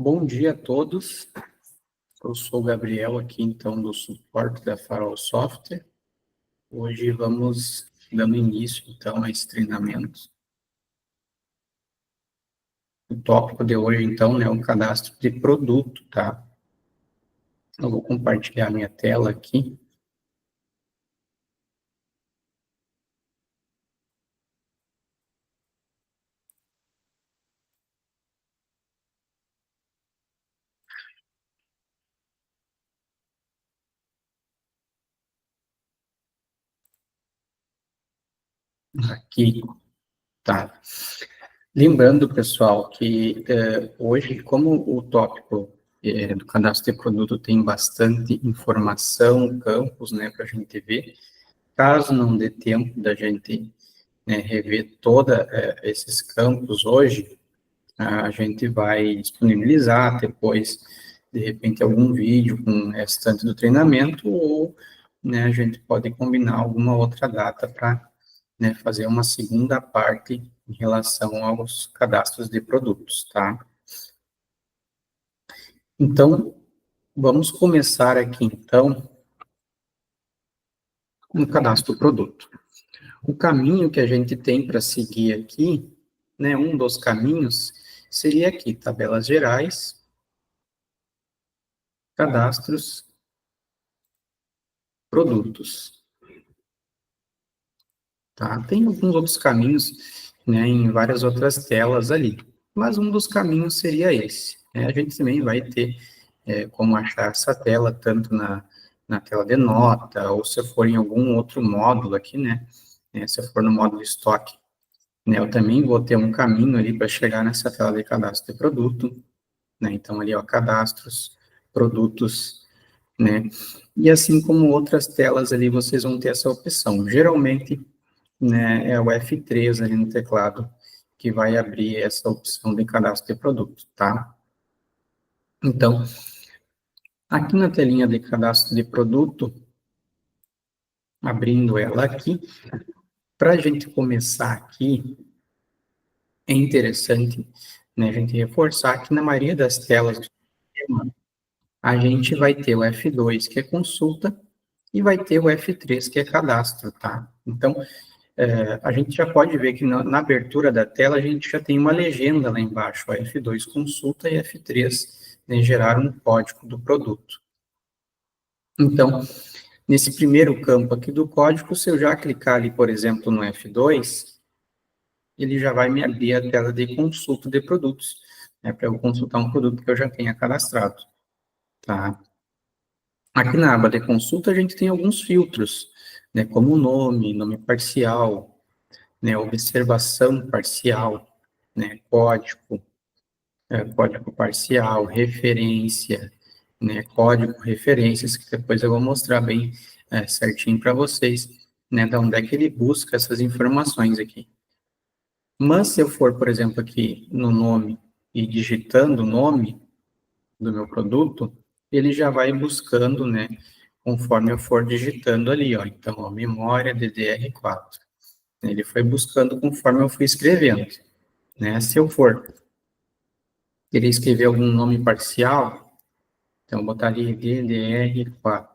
Bom dia a todos. Eu sou o Gabriel aqui, então, do suporte da Farol Software. Hoje vamos dando início, então, a esse treinamento. O tópico de hoje, então, é o cadastro de produto, tá? Eu vou compartilhar minha tela aqui. Aqui, tá. Lembrando, pessoal, que hoje, como o tópico do cadastro de produto tem bastante informação, campos, né, para a gente ver, caso não dê tempo da gente, né, rever todos esses campos hoje, a gente vai disponibilizar depois, de repente, algum vídeo com o restante do treinamento, ou, né, a gente pode combinar alguma outra data para, né, fazer uma segunda parte em relação aos cadastros de produtos, tá? Então, vamos começar aqui, então, no cadastro do produto. O caminho que a gente tem para seguir aqui, né, um dos caminhos seria aqui, tabelas gerais, cadastros, produtos, tá? Tem alguns outros caminhos, né, em várias outras telas ali, mas um dos caminhos seria esse, né? A gente também vai ter como achar essa tela, tanto na tela de nota, ou se for em algum outro módulo aqui, né, se eu for no módulo estoque, né, eu também vou ter um caminho ali para chegar nessa tela de cadastro de produto, né, então ali, ó, cadastros, produtos, né, e assim como outras telas ali, vocês vão ter essa opção. Geralmente, né, é o F3 ali no teclado que vai abrir essa opção de cadastro de produto, tá? Então, aqui na telinha de cadastro de produto, abrindo ela aqui, para a gente começar aqui, é interessante, né, a gente reforçar que na maioria das telas do sistema, a gente vai ter o F2, que é consulta, e vai ter o F3, que é cadastro, tá? Então, a gente já pode ver que na abertura da tela a gente já tem uma legenda lá embaixo, ó, F2 consulta e F3, né, gerar um código do produto. Então, nesse primeiro campo aqui do código, se eu já clicar ali, por exemplo, no F2, ele já vai me abrir a tela de consulta de produtos, né, para eu consultar um produto que eu já tenha cadastrado, tá? Aqui na aba de consulta a gente tem alguns filtros, né, como nome, nome parcial, né, observação parcial, né, código, código parcial, referência, né, código, referências, que depois eu vou mostrar bem certinho para vocês, né, de onde é que ele busca essas informações aqui. Mas se eu for, por exemplo, aqui no nome e digitando o nome do meu produto, ele já vai buscando, né, conforme eu for digitando ali, ó. Então, ó, memória DDR4. Ele foi buscando conforme eu fui escrevendo, né? Se eu for querer escrever algum nome parcial, então eu botar ali DDR4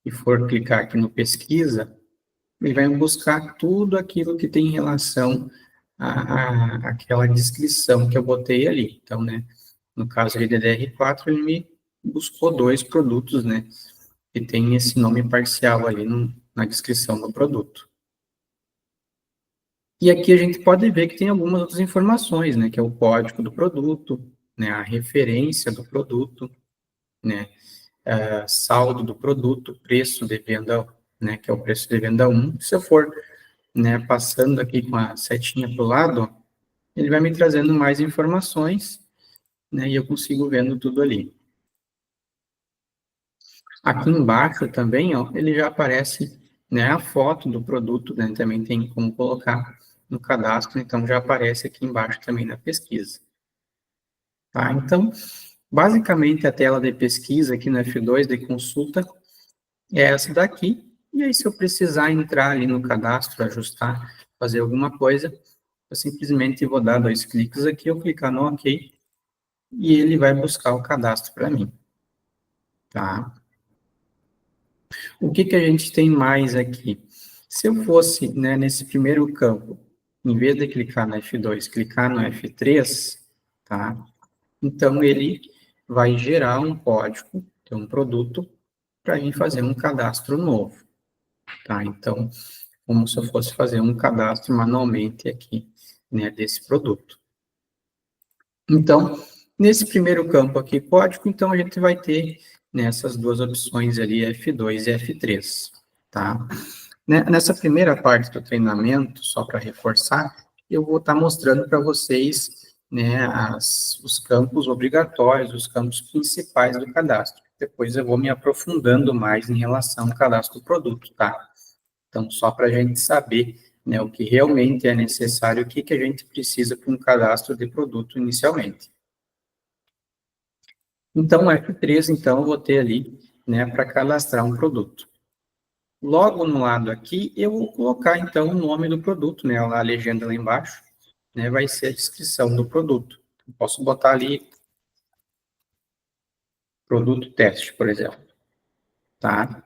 e for clicar aqui no pesquisa, ele vai buscar tudo aquilo que tem relação àquela descrição que eu botei ali. Então, né, no caso de DDR4, ele me buscou dois produtos, né, que tem esse nome parcial ali na descrição do produto. E aqui a gente pode ver que tem algumas outras informações, né, que é o código do produto, né, a referência do produto, né, saldo do produto, preço de venda, né, que é o preço de venda 1. Se eu for, né, passando aqui com a setinha para o lado, ele vai me trazendo mais informações, né, e eu consigo vendo tudo ali. Aqui embaixo também, ó, ele já aparece, né, a foto do produto, né, também tem como colocar no cadastro, então já aparece aqui embaixo também na pesquisa. Tá? Então, basicamente a tela de pesquisa aqui no F2 de consulta é essa daqui, e aí se eu precisar entrar ali no cadastro, ajustar, fazer alguma coisa, eu simplesmente vou dar dois cliques aqui, eu clicar no OK, e ele vai buscar o cadastro para mim, tá? O que que a gente tem mais aqui? Se eu fosse, né, nesse primeiro campo, em vez de clicar no F2, clicar no F3, tá? Então, ele vai gerar um código, um produto, para mim fazer um cadastro novo, tá? Então, como se eu fosse fazer um cadastro manualmente aqui, né, desse produto. Então, nesse primeiro campo aqui, código, então a gente vai ter nessas duas opções ali, F2 e F3, tá? Nessa primeira parte do treinamento, só para reforçar, eu vou estar mostrando para vocês, né, os campos obrigatórios, os campos principais do cadastro. Depois eu vou me aprofundando mais em relação ao cadastro do produto, tá? Então, só para a gente saber, né, o que realmente é necessário, o que, que a gente precisa para um cadastro de produto inicialmente. Então, o F3, então, eu vou ter ali, né, para cadastrar um produto. Logo no lado aqui, eu vou colocar, então, o nome do produto, né, a legenda lá embaixo, né, vai ser a descrição do produto. Eu posso botar ali, produto teste, por exemplo, tá?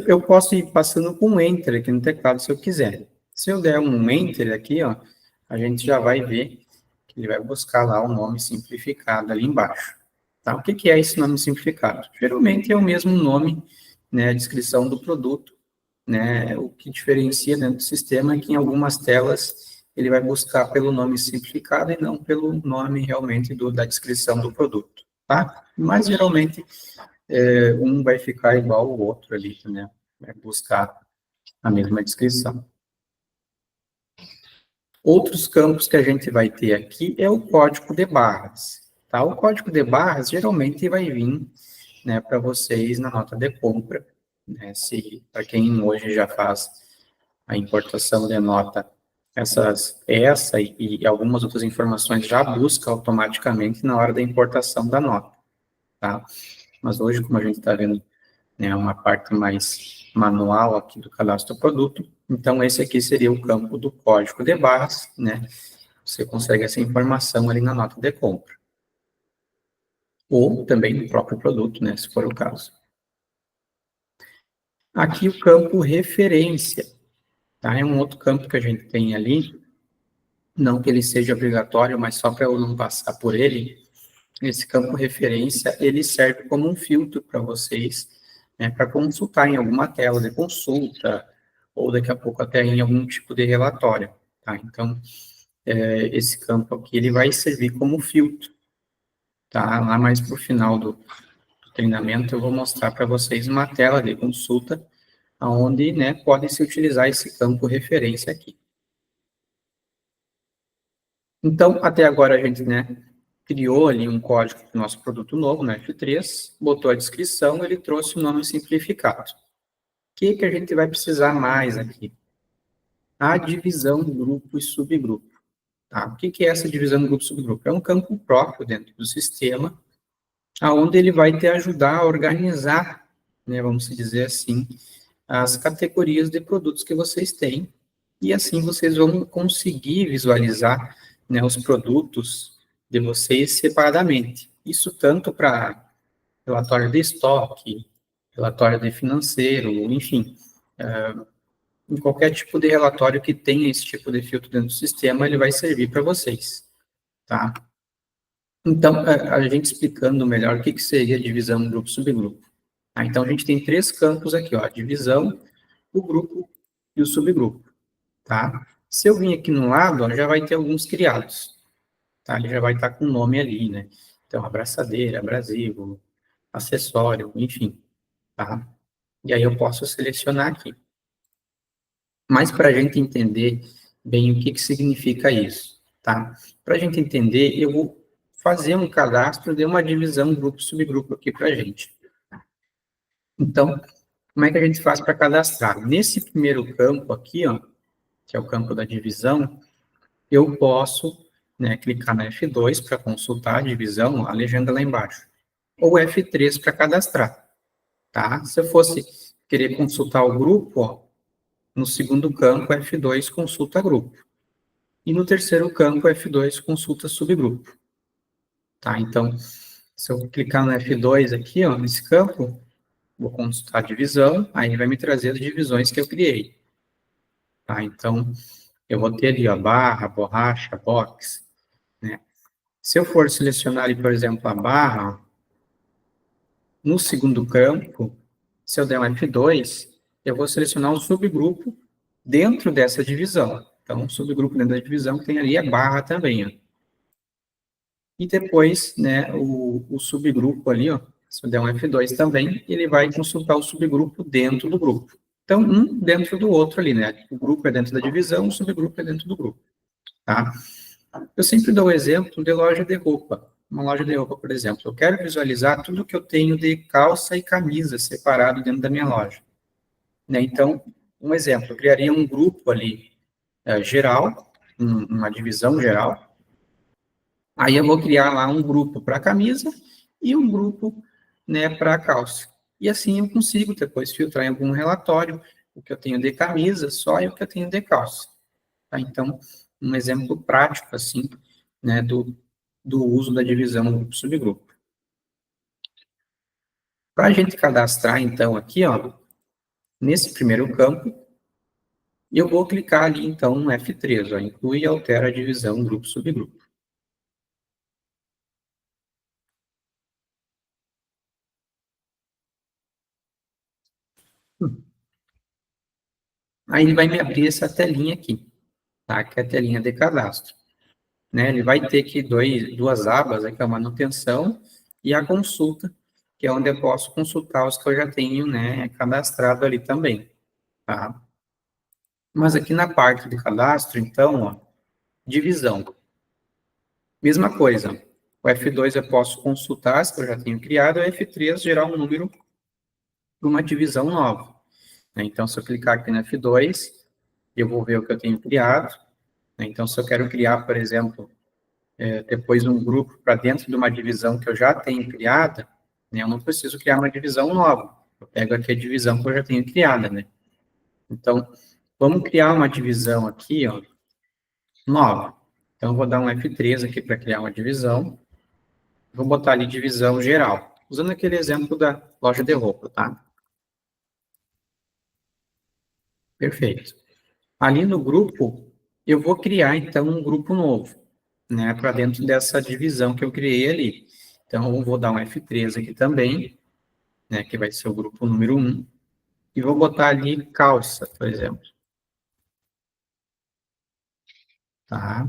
Eu posso ir passando com um Enter aqui no teclado, se eu quiser. Se eu der um Enter aqui, ó, a gente já vai ver que ele vai buscar lá o nome simplificado ali embaixo. Tá? O que que é esse nome simplificado? Geralmente é o mesmo nome, né, a descrição do produto, né, o que diferencia dentro do sistema é que em algumas telas ele vai buscar pelo nome simplificado e não pelo nome realmente da descrição do produto, tá? Mas geralmente um vai ficar igual ao outro ali, né? Vai buscar a mesma descrição. Outros campos que a gente vai ter aqui é o código de barras, tá? O código de barras geralmente vai vir, né, para vocês na nota de compra, né? Se para quem hoje já faz a importação de nota, essa e algumas outras informações já busca automaticamente na hora da importação da nota, tá? Mas hoje, como a gente está vendo, né, uma parte mais manual aqui do cadastro do produto, então esse aqui seria o campo do código de barras, né? Você consegue essa informação ali na nota de compra. Ou também no próprio produto, né, se for o caso. Aqui o campo referência, tá? É um outro campo que a gente tem ali, não que ele seja obrigatório, mas só para eu não passar por ele, esse campo referência, ele serve como um filtro para vocês, né, para consultar em alguma tela de consulta, ou daqui a pouco até em algum tipo de relatório, tá? Então, esse campo aqui, ele vai servir como filtro, tá? Lá mais para o final do treinamento, eu vou mostrar para vocês uma tela de consulta, onde, né, pode se utilizar esse campo referência aqui. Então, até agora a gente, né, criou ali um código do nosso produto novo, no F3, botou a descrição, ele trouxe o nome simplificado. O que que a gente vai precisar mais aqui? A divisão grupo e subgrupo. Tá? O que que é essa divisão grupo e subgrupo? É um campo próprio dentro do sistema, aonde ele vai te ajudar a organizar, né, vamos dizer assim, as categorias de produtos que vocês têm, e assim vocês vão conseguir visualizar, né, os produtos de vocês separadamente. Isso tanto para relatório de estoque, relatório de financeiro, enfim, em qualquer tipo de relatório que tenha esse tipo de filtro dentro do sistema, ele vai servir para vocês, tá? Então, a gente explicando melhor o que, que seria divisão, grupo, subgrupo. Então, a gente tem três campos aqui, ó, a divisão, o grupo e o subgrupo, tá? Se eu vir aqui no lado, ó, já vai ter alguns criados, tá? Ele já vai estar com o nome ali, né? Então, abraçadeira, abrasivo, acessório, enfim, tá? E aí eu posso selecionar aqui. Mas para a gente entender bem o que, que significa isso, tá? Para a gente entender, eu vou fazer um cadastro de uma divisão grupo-subgrupo aqui para a gente. Então, como é que a gente faz para cadastrar? Nesse primeiro campo aqui, ó, que é o campo da divisão, eu posso, né, clicar na F2 para consultar a divisão, a legenda lá embaixo, ou F3 para cadastrar, tá? Se eu fosse querer consultar o grupo, ó, no segundo campo, F2 consulta grupo. E no terceiro campo, F2 consulta subgrupo. tá? Então, se eu clicar no F2 aqui, ó, nesse campo, vou consultar a divisão, aí vai me trazer as divisões que eu criei, tá? Então, eu vou ter ali, ó, barra, borracha, box, né? Se eu for selecionar ali, por exemplo, a barra, no segundo campo, se eu der um F2, eu vou selecionar um subgrupo dentro dessa divisão. Então, um subgrupo dentro da divisão que tem ali a barra também, ó. E depois, né, o subgrupo ali, ó, se eu der um F2 também, ele vai consultar o subgrupo dentro do grupo. Então, um dentro do outro ali, né? O grupo é dentro da divisão, o subgrupo é dentro do grupo, tá? Eu sempre dou o exemplo de loja de roupa. Uma loja de roupa, por exemplo, eu quero visualizar tudo que eu tenho de calça e camisa separado dentro da minha loja, né? Então, um exemplo, eu criaria um grupo ali geral, uma divisão geral. Aí eu vou criar lá um grupo para camisa e um grupo, né, para calça. E assim eu consigo depois filtrar em algum relatório o que eu tenho de camisa só e o que eu tenho de calça. Tá? Então, um exemplo prático, assim, né, do uso da divisão grupo-subgrupo. Para a gente cadastrar, então, aqui, ó, nesse primeiro campo, eu vou clicar ali, então, no F3, ó, inclui e altera a divisão grupo-subgrupo. Aí ele vai me abrir essa telinha aqui, tá? Que é a telinha de cadastro. Né? Ele vai ter aqui duas abas, que é a manutenção e a consulta, que é onde eu posso consultar os que eu já tenho, né, cadastrado ali também, tá? Mas aqui na parte de cadastro, então, ó, divisão. Mesma coisa. O F2 eu posso consultar as que eu já tenho criado, o F3 gerar um número para uma divisão nova. Né? Então, se eu clicar aqui no F2, eu vou ver o que eu tenho criado. Né? Então, se eu quero criar, por exemplo, depois um grupo para dentro de uma divisão que eu já tenho criada, né, eu não preciso criar uma divisão nova. Eu pego aqui a divisão que eu já tenho criada, né? Então, vamos criar uma divisão aqui, ó, nova. Então, eu vou dar um F3 aqui para criar uma divisão. Vou botar ali divisão geral, usando aquele exemplo da loja de roupa, tá? Perfeito. Ali no grupo, eu vou criar, então, um grupo novo, né, para dentro dessa divisão que eu criei ali. Então, eu vou dar um F3 aqui também, né, que vai ser o grupo número 1, e vou botar ali calça, por exemplo, tá?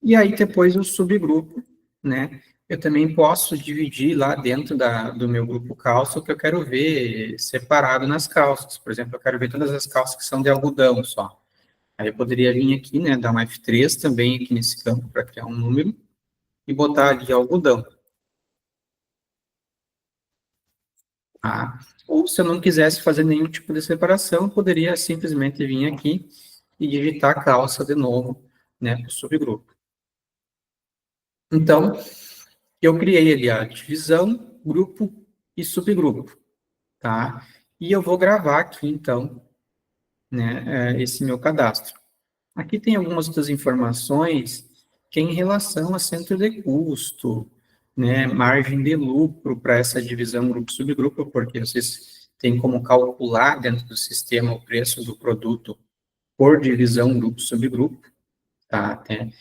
E aí depois o subgrupo, né, eu também posso dividir lá dentro do meu grupo calça o que eu quero ver separado nas calças. Por exemplo, eu quero ver todas as calças que são de algodão só. Aí eu poderia vir aqui, né, dar um F3 também aqui nesse campo para criar um número e botar ali algodão, tá? Ou se eu não quisesse fazer nenhum tipo de separação, eu poderia simplesmente vir aqui e digitar calça de novo, né, para o subgrupo. Então, eu criei ali a divisão, grupo e subgrupo, tá? E eu vou gravar aqui, então, né, esse meu cadastro. Aqui tem algumas outras informações que é em relação a centro de custo, né, margem de lucro para essa divisão grupo-subgrupo, porque vocês têm como calcular dentro do sistema o preço do produto por divisão grupo-subgrupo, tá? Até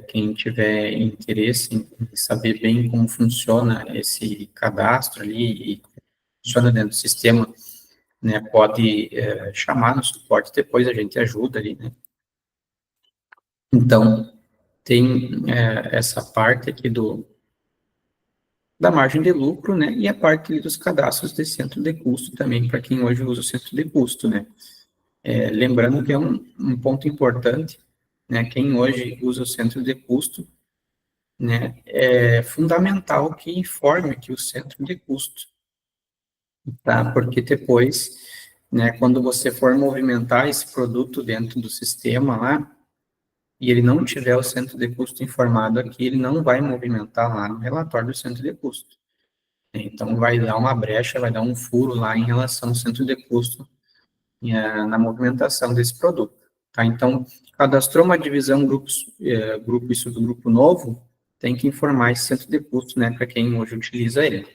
quem tiver interesse em saber bem como funciona esse cadastro ali e funciona dentro do sistema, né, pode chamar no suporte, depois a gente ajuda ali, né? Então, tem essa parte aqui da margem de lucro, né, e a parte ali dos cadastros de centro de custo também, para quem hoje usa o centro de custo, né. Lembrando que é um ponto importante, né, quem hoje usa o centro de custo, né, é fundamental que informe aqui o centro de custo, tá? Porque depois, né, quando você for movimentar esse produto dentro do sistema lá, e ele não tiver o centro de custo informado aqui, ele não vai movimentar lá no relatório do centro de custo. Então, vai dar uma brecha, vai dar um furo lá em relação ao centro de custo na movimentação desse produto. Tá? Então, cadastrou uma divisão grupo e subgrupo novo, tem que informar esse centro de custo, né, para quem hoje utiliza ele.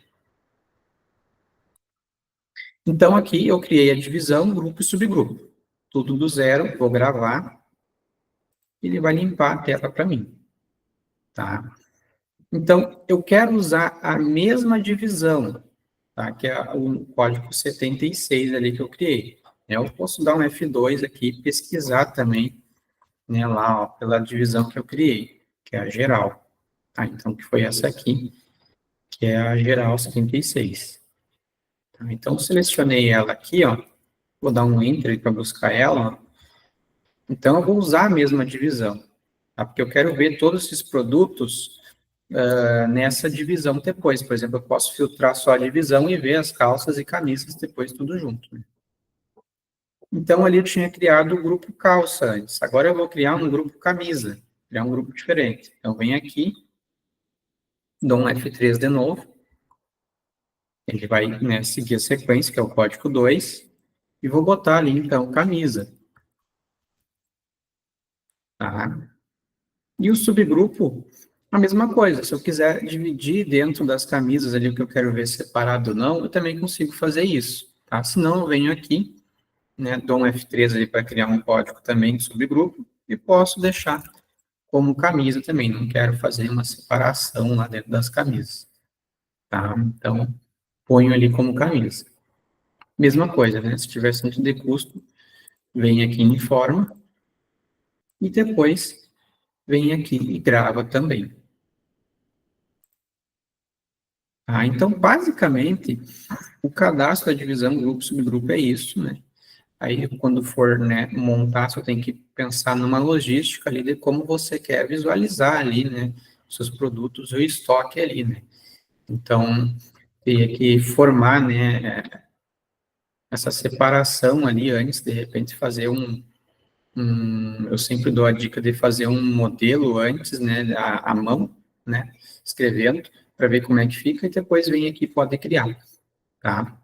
Então, aqui eu criei a divisão, grupo e subgrupo. Tudo do zero, vou gravar, e ele vai limpar a tela para mim, tá? Então, eu quero usar a mesma divisão, tá? Que é o código 76 ali que eu criei. Eu posso dar um F2 aqui e pesquisar também, né, lá, ó, pela divisão que eu criei, que é a geral. Tá? Então, que foi essa aqui, que é a geral 76. Tá? Então, selecionei ela aqui, ó, vou dar um Enter para buscar ela, ó. Então, eu vou usar a mesma divisão, tá? Porque eu quero ver todos esses produtos nessa divisão depois. Por exemplo, eu posso filtrar só a divisão e ver as calças e camisas depois tudo junto, né? Então, ali eu tinha criado o grupo calça antes. Agora eu vou criar um grupo camisa, criar um grupo diferente. Então, venho aqui, dou um F3 de novo, ele vai, né, seguir a sequência, que é o código 2, e vou botar ali, então, camisa. Tá? E o subgrupo, a mesma coisa. Se eu quiser dividir dentro das camisas ali o que eu quero ver separado ou não, eu também consigo fazer isso. Tá? Se não, eu venho aqui, né, dou um F3 ali para criar um código também de subgrupo e posso deixar como camisa também. Não quero fazer uma separação lá dentro das camisas. Tá? Então, ponho ali como camisa. Mesma coisa, né? Se tiver centro de custo, vem aqui em forma e depois vem aqui e grava também. Tá? Então, basicamente, o cadastro da divisão grupo-subgrupo é isso, né? Aí, quando for, né, montar, você tem que pensar numa logística ali de como você quer visualizar ali, né, os seus produtos, o estoque ali, né? Então, teria que formar, né, essa separação ali antes, de repente, fazer eu sempre dou a dica de fazer um modelo antes, né, à mão, né, escrevendo, para ver como é que fica, e depois vem aqui e pode criar, tá?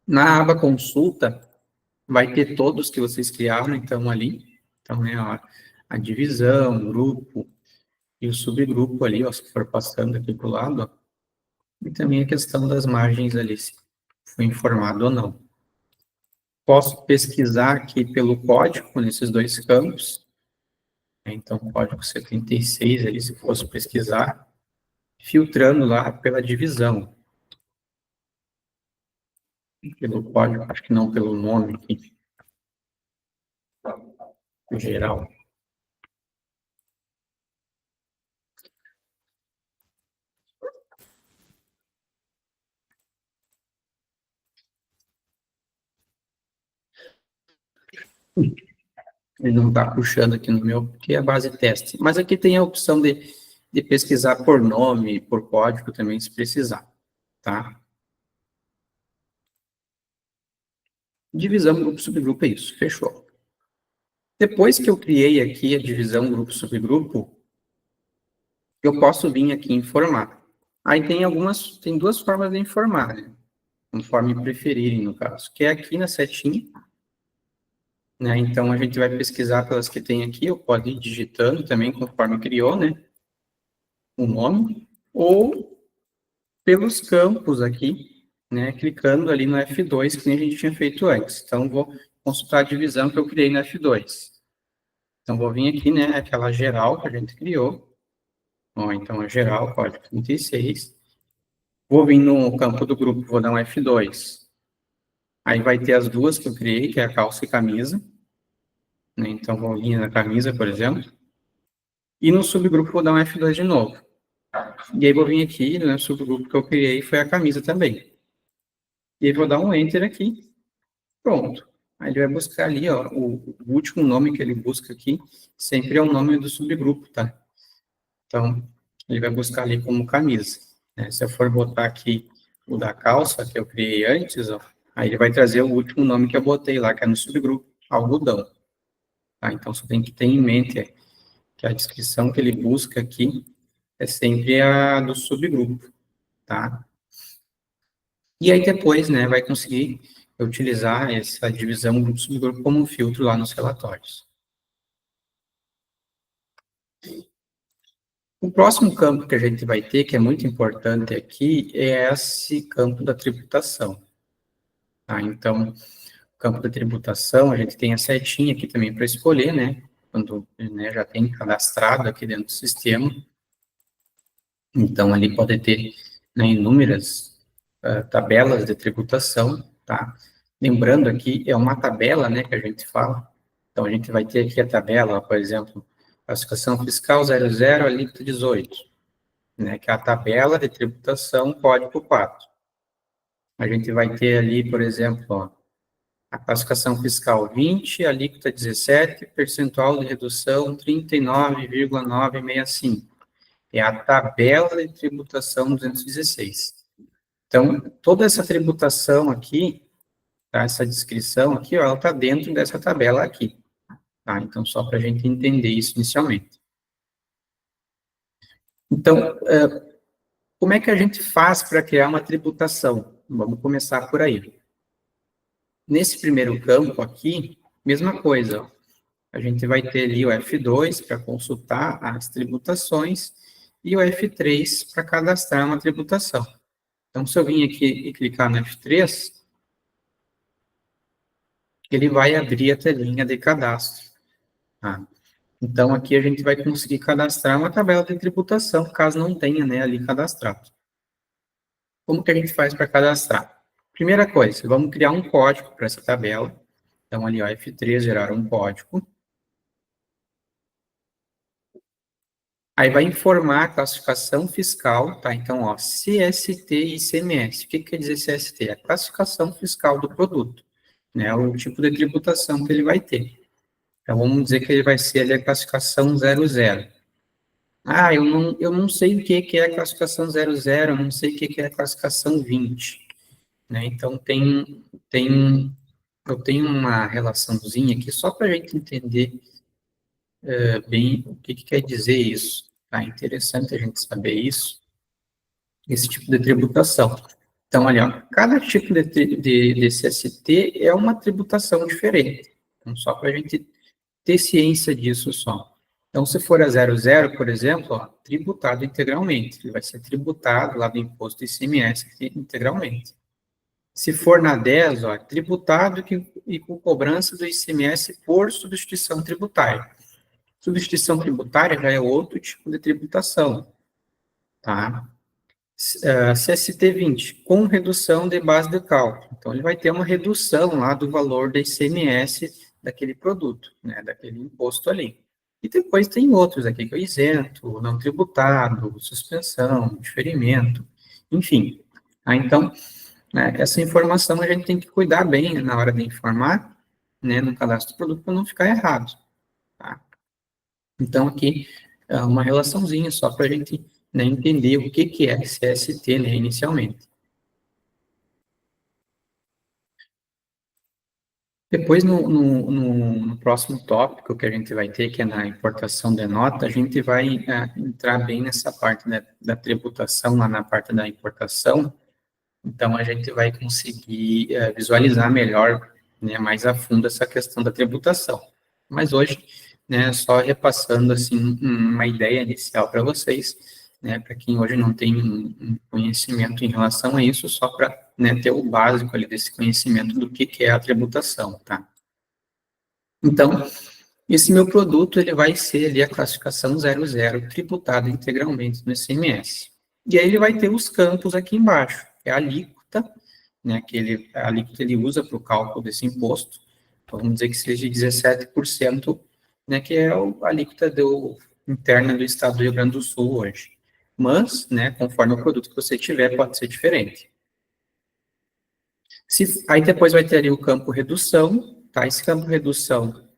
Na aba consulta, vai ter todos que vocês criaram, então, ali. Então, né, ó, a divisão, o grupo e o subgrupo ali, ó, se for passando aqui para o lado, ó, e também a questão das margens ali, se foi informado ou não. Posso pesquisar aqui pelo código, nesses dois campos, né, então, código 76 ali, se fosse pesquisar, filtrando lá pela divisão, pelo código, acho que não pelo nome aqui, em geral. Ele não está puxando aqui no meu, porque é a base teste. Mas aqui tem a opção de pesquisar por nome, por código também, se precisar, tá? Divisão grupo-subgrupo é isso, fechou. Depois que eu criei aqui a divisão grupo-subgrupo, eu posso vir aqui em informar. Aí tem duas formas de informar, né? Conforme preferirem, no caso, que é aqui na setinha, né? Então, a gente vai pesquisar pelas que tem aqui, ou pode ir digitando também, conforme criou, né? O nome, ou pelos campos aqui, né, clicando ali no F2, que nem a gente tinha feito antes. Então, vou consultar a divisão que eu criei no F2. Então, vou vir aqui, né, aquela geral que a gente criou. Ó, então, a geral, código 36. Vou vir no campo do grupo, vou dar um F2. Aí vai ter as duas que eu criei, que é a calça e camisa. Né, então, vou vir na camisa, por exemplo. E no subgrupo, vou dar um F2 de novo. E aí, vou vir aqui, no subgrupo que eu criei, foi a camisa também. E aí, vou dar um Enter aqui. Pronto. Aí ele vai buscar ali, ó, o último nome que ele busca aqui, sempre é o nome do subgrupo, tá? Então, ele vai buscar ali como camisa, né? Se eu for botar aqui o da calça, que eu criei antes, ó, aí ele vai trazer o último nome que eu botei lá, que é no subgrupo, algodão. Tá? Então, você tem que ter em mente que a descrição que ele busca aqui é sempre a do subgrupo, tá? E aí depois, né, vai conseguir utilizar essa divisão grupo-subgrupo como um filtro lá nos relatórios. O próximo campo que a gente vai ter, que é muito importante aqui, é esse campo da tributação. Tá? Então, o campo da tributação, a gente tem a setinha aqui também para escolher, né? Quando, né, já tem cadastrado aqui dentro do sistema. Então, ali pode ter, né, inúmeras tabelas de tributação, tá? Lembrando aqui, é uma tabela, né, que a gente fala. Então, a gente vai ter aqui a tabela, por exemplo, classificação fiscal 00, alíquota 18, né, que é a tabela de tributação código 4. A gente vai ter ali, por exemplo, ó, a classificação fiscal 20, alíquota 17, percentual de redução 39,965. É a tabela de tributação 216. Então, toda essa tributação aqui, tá, essa descrição aqui, ó, ela está dentro dessa tabela aqui. Tá? Então, só para a gente entender isso inicialmente. Então, como é que a gente faz para criar uma tributação? Vamos começar por aí. Nesse primeiro campo aqui, mesma coisa, ó. A gente vai ter ali o F2 para consultar as tributações e o F3 para cadastrar uma tributação. Então, se eu vim aqui e clicar no F3, ele vai abrir a telinha de cadastro. Tá? Então, aqui a gente vai conseguir cadastrar uma tabela de tributação, caso não tenha, né, ali cadastrado. Como que a gente faz para cadastrar? Primeira coisa, vamos criar um código para essa tabela. Então, ali, ó, F3, gerar um código. Aí vai informar a classificação fiscal, tá? Então, ó, CST e ICMS. O que quer dizer CST? É a classificação fiscal do produto, né? O tipo de tributação que ele vai ter. Então, vamos dizer que ele vai ser ali a classificação 00. Ah, eu não sei o que é a classificação 00, eu não sei o que é a classificação 20, né? Então, eu tenho uma relaçãozinha aqui só para a gente entender bem o que quer dizer isso. Tá? Interessante a gente saber isso, esse tipo de tributação. Então, olha, ó, cada tipo de CST é uma tributação diferente. Então, só para a gente ter ciência disso só. Então, se for a 00, por exemplo, ó, tributado integralmente, ele vai ser tributado lá do imposto ICMS integralmente. Se for na 10, ó, tributado e com cobrança do ICMS por substituição tributária. Substituição tributária já é outro tipo de tributação, tá? CST 20, com redução de base de cálculo. Então, ele vai ter uma redução lá do valor da ICMS daquele produto, né, daquele imposto ali. E depois tem outros aqui, que é o isento, não tributado, suspensão, diferimento, enfim. Então, né, essa informação a gente tem que cuidar bem na hora de informar, né, no cadastro do produto, para não ficar errado, tá? Então, aqui, uma relaçãozinha só para a gente, né, entender o que é CST, né, inicialmente. Depois, no próximo tópico que a gente vai ter, que é na importação de nota, a gente vai entrar bem nessa parte, né, da tributação, lá na parte da importação. Então, a gente vai conseguir visualizar melhor, né, mais a fundo essa questão da tributação. Mas hoje, né, só repassando, assim, uma ideia inicial para vocês, né, para quem hoje não tem um conhecimento em relação a isso, só para, né, ter o básico ali desse conhecimento do que é a tributação, tá? Então, esse meu produto, ele vai ser ali a classificação 00, tributado integralmente no ICMS. E aí ele vai ter os campos aqui embaixo, que é a alíquota, né, a alíquota ele usa para o cálculo desse imposto, então, vamos dizer que seja 17%, né, que é a alíquota interna do estado do Rio Grande do Sul hoje. Mas, né, conforme o produto que você tiver, pode ser diferente. Aí depois vai ter ali o campo redução, tá? Esse campo redução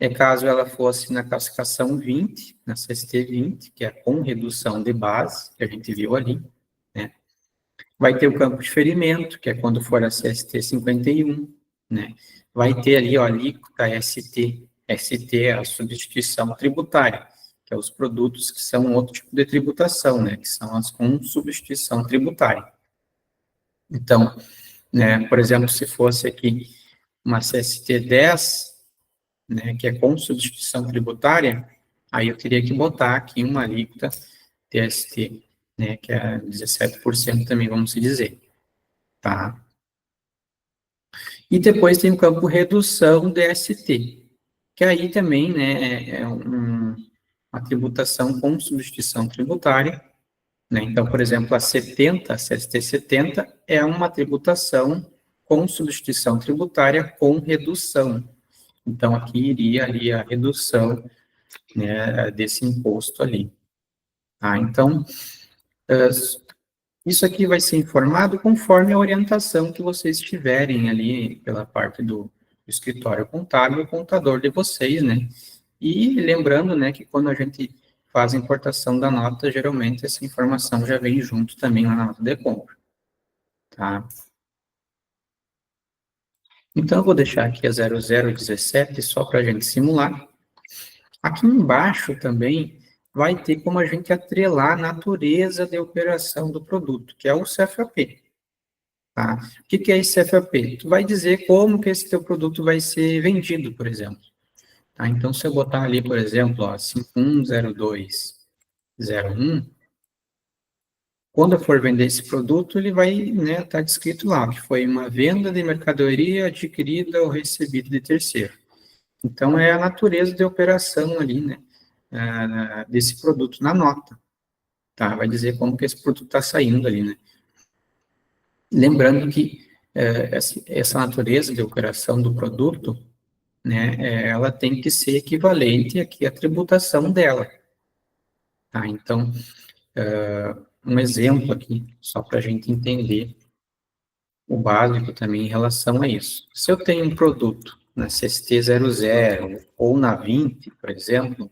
é caso ela fosse na classificação 20, na CST 20, que é com redução de base, que a gente viu ali, né? Vai ter o campo de ferimento, que é quando for a CST 51, né? Vai ter ali, ó, a alíquota ST. ST é a substituição tributária, que é os produtos que são outro tipo de tributação, né? Que são as com substituição tributária. Então, né, por exemplo, se fosse aqui uma CST 10, né, que é com substituição tributária, aí eu teria que botar aqui uma alíquota TST, né, que é 17% também, vamos dizer, tá? E depois tem o campo redução DST, que aí também, né, uma tributação com substituição tributária, né? Então, por exemplo, a 70, a CST 70 é uma tributação com substituição tributária com redução. Então, aqui iria ali a redução, né, desse imposto ali. Tá? Então, isso aqui vai ser informado conforme a orientação que vocês tiverem ali pela parte do escritório contábil, o contador de vocês, né? E lembrando, né, que quando a gente faz a importação da nota, geralmente essa informação já vem junto também lá na nota de compra, tá? Então, eu vou deixar aqui a 0017 só para a gente simular. Aqui embaixo também vai ter como a gente atrelar a natureza de operação do produto, que é o CFOP. Tá? O que é esse CFOP? Tu vai dizer como que esse teu produto vai ser vendido, por exemplo. Tá? Então, se eu botar ali, por exemplo, ó, 510201, quando eu for vender esse produto, ele vai, né, tá descrito lá, que foi uma venda de mercadoria adquirida ou recebida de terceiro. Então, é a natureza de operação ali, né, desse produto na nota, tá? Vai dizer como que esse produto está saindo ali, né? Lembrando que essa natureza de operação do produto, né, ela tem que ser equivalente aqui à tributação dela, tá? Então, um exemplo aqui, só para a gente entender o básico também em relação a isso. Se eu tenho um produto na CST00 ou na 20, por exemplo,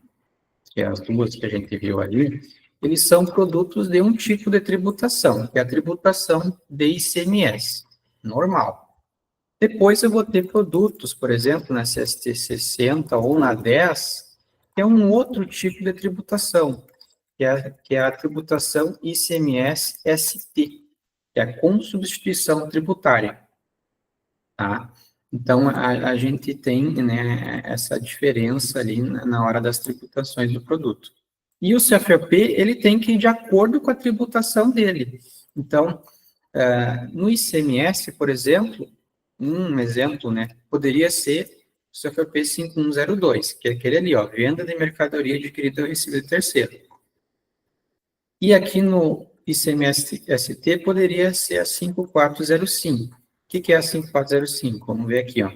que é as duas que a gente viu ali, eles são produtos de um tipo de tributação, que é a tributação de ICMS, normal. Depois eu vou ter produtos, por exemplo, na CST 60 ou na 10, que é um outro tipo de tributação, que é a tributação ICMS-ST, que é com substituição tributária, tá? Então, a gente tem, né, essa diferença ali na hora das tributações do produto. E o CFOP, ele tem que ir de acordo com a tributação dele. Então, no ICMS, por exemplo, um exemplo, né, poderia ser o CFOP 5102, que é aquele ali, ó, venda de mercadoria adquirida ou recebida de terceiro. E aqui no ICMS-ST poderia ser a 5405. O que é a 5405? Vamos ver aqui, ó.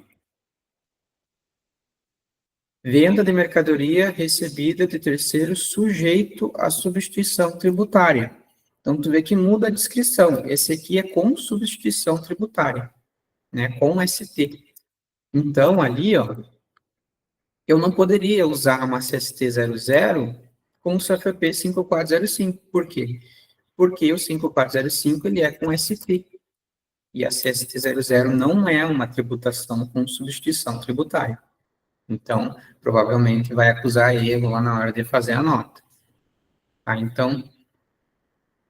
Venda de mercadoria recebida de terceiro sujeito à substituição tributária. Então, tu vê que muda a descrição. Esse aqui é com substituição tributária, né, com ST. Então, ali, ó, eu não poderia usar uma CST00 com o CFP 5405. Por quê? Porque o 5405 ele é com ST. E a CST00 não é uma tributação com substituição tributária. Então, provavelmente vai acusar erro lá na hora de fazer a nota. Tá? Então,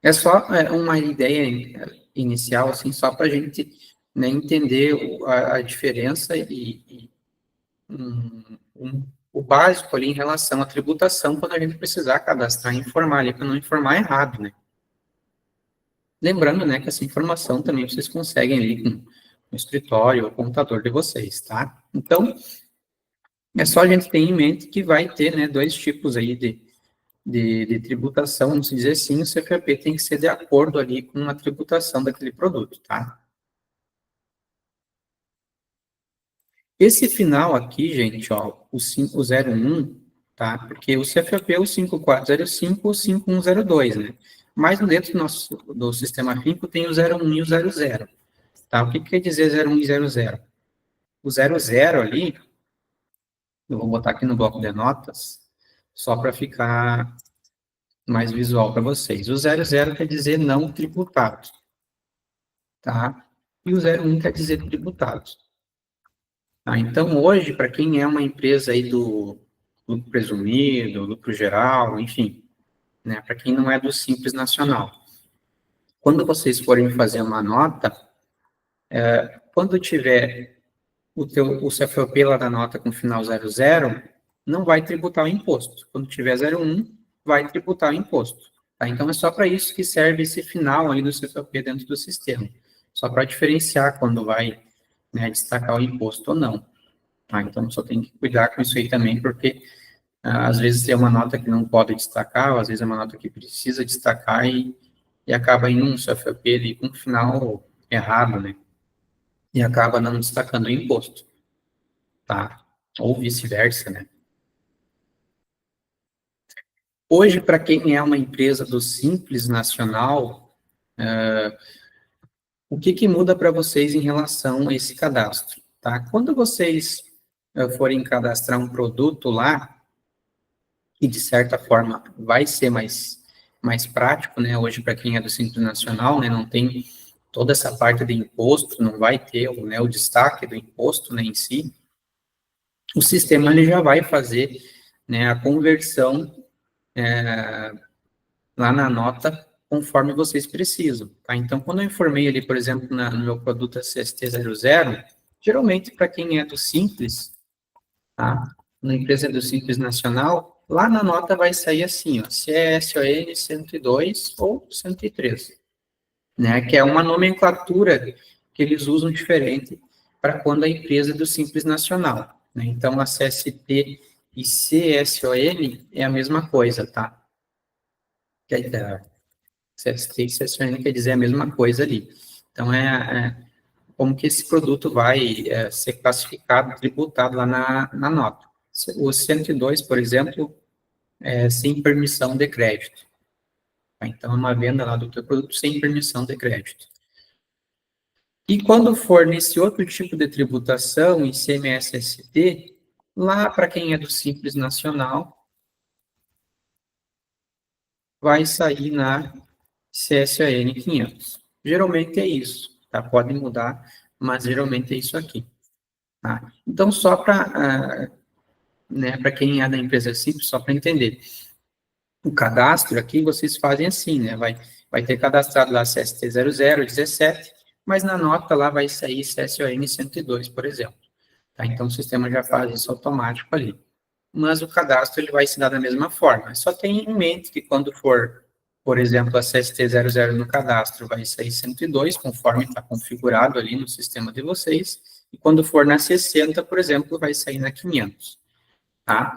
é só uma ideia inicial, assim, só para a gente, né, entender a diferença e o básico ali em relação à tributação, quando a gente precisar cadastrar e informar ali, para não informar errado, né? Lembrando, né, que essa informação também vocês conseguem ali com o escritório ou computador de vocês, tá? Então, é só a gente ter em mente que vai ter, né, dois tipos aí de tributação, vamos dizer assim, o CFP tem que ser de acordo ali com a tributação daquele produto, tá? Esse final aqui, gente, ó, o 01, tá? Porque o CFP é o 5405 ou 5102, né? Mas dentro do sistema FINCO tem o 01 e o 00, tá? O que quer dizer 01 e 00? O 00 ali, eu vou botar aqui no bloco de notas, só para ficar mais visual para vocês. O 00 quer dizer não tributado, tá? E o 01 quer dizer tributado. Tá? Então, hoje, para quem é uma empresa aí do lucro presumido, lucro geral, enfim, né, para quem não é do Simples Nacional, quando vocês forem fazer uma nota, quando tiver o CFOP lá da nota com final 00, não vai tributar o imposto. Quando tiver 01, vai tributar o imposto. Tá? Então, é só para isso que serve esse final ali do CFP dentro do sistema. Só para diferenciar quando vai, né, destacar o imposto ou não. Tá? Então, só tem que cuidar com isso aí também, porque às vezes é uma nota que não pode destacar, ou às vezes é uma nota que precisa destacar e acaba indo um CFP ali com um final errado, né? E acaba não destacando o imposto, tá? Ou vice-versa, né? Hoje, para quem é uma empresa do Simples Nacional, o que que muda para vocês em relação a esse cadastro, tá? Quando vocês forem cadastrar um produto lá, e de certa forma vai ser mais prático, né? Hoje, para quem é do Simples Nacional, né, não tem toda essa parte de imposto, não vai ter o destaque do imposto, né, em si. O sistema ele já vai fazer, né, a conversão lá na nota conforme vocês precisam, tá? Então, quando eu informei ali, por exemplo, no meu produto CST00, geralmente para quem é do Simples, tá? Na empresa do Simples Nacional, lá na nota vai sair assim, ó, CSON 102 ou 103, né? Que é uma nomenclatura que eles usam diferente para quando a empresa é do Simples Nacional, né? Então, a CST e CSON é a mesma coisa, tá? CST e CSON quer dizer a mesma coisa ali. Então, como que esse produto vai ser classificado, tributado lá na nota. O 102, por exemplo, sem permissão de crédito. Tá? Então, é uma venda lá do teu produto sem permissão de crédito. E quando for nesse outro tipo de tributação, ICMS-ST, lá para quem é do Simples Nacional, vai sair na CSAN 500. Geralmente é isso, tá? Pode mudar, mas geralmente é isso aqui. Tá? Então, só para né, para quem é da empresa simples, só para entender. O cadastro aqui vocês fazem assim, né? Vai ter cadastrado lá CST0017, mas na nota lá vai sair CSON 102, por exemplo. Tá? Então o sistema já faz isso automático ali. Mas o cadastro ele vai se dar da mesma forma. Só tenha em mente que quando for, por exemplo, a CST00 no cadastro vai sair 102, conforme está configurado ali no sistema de vocês, e quando for na 60, por exemplo, vai sair na 500. Tá?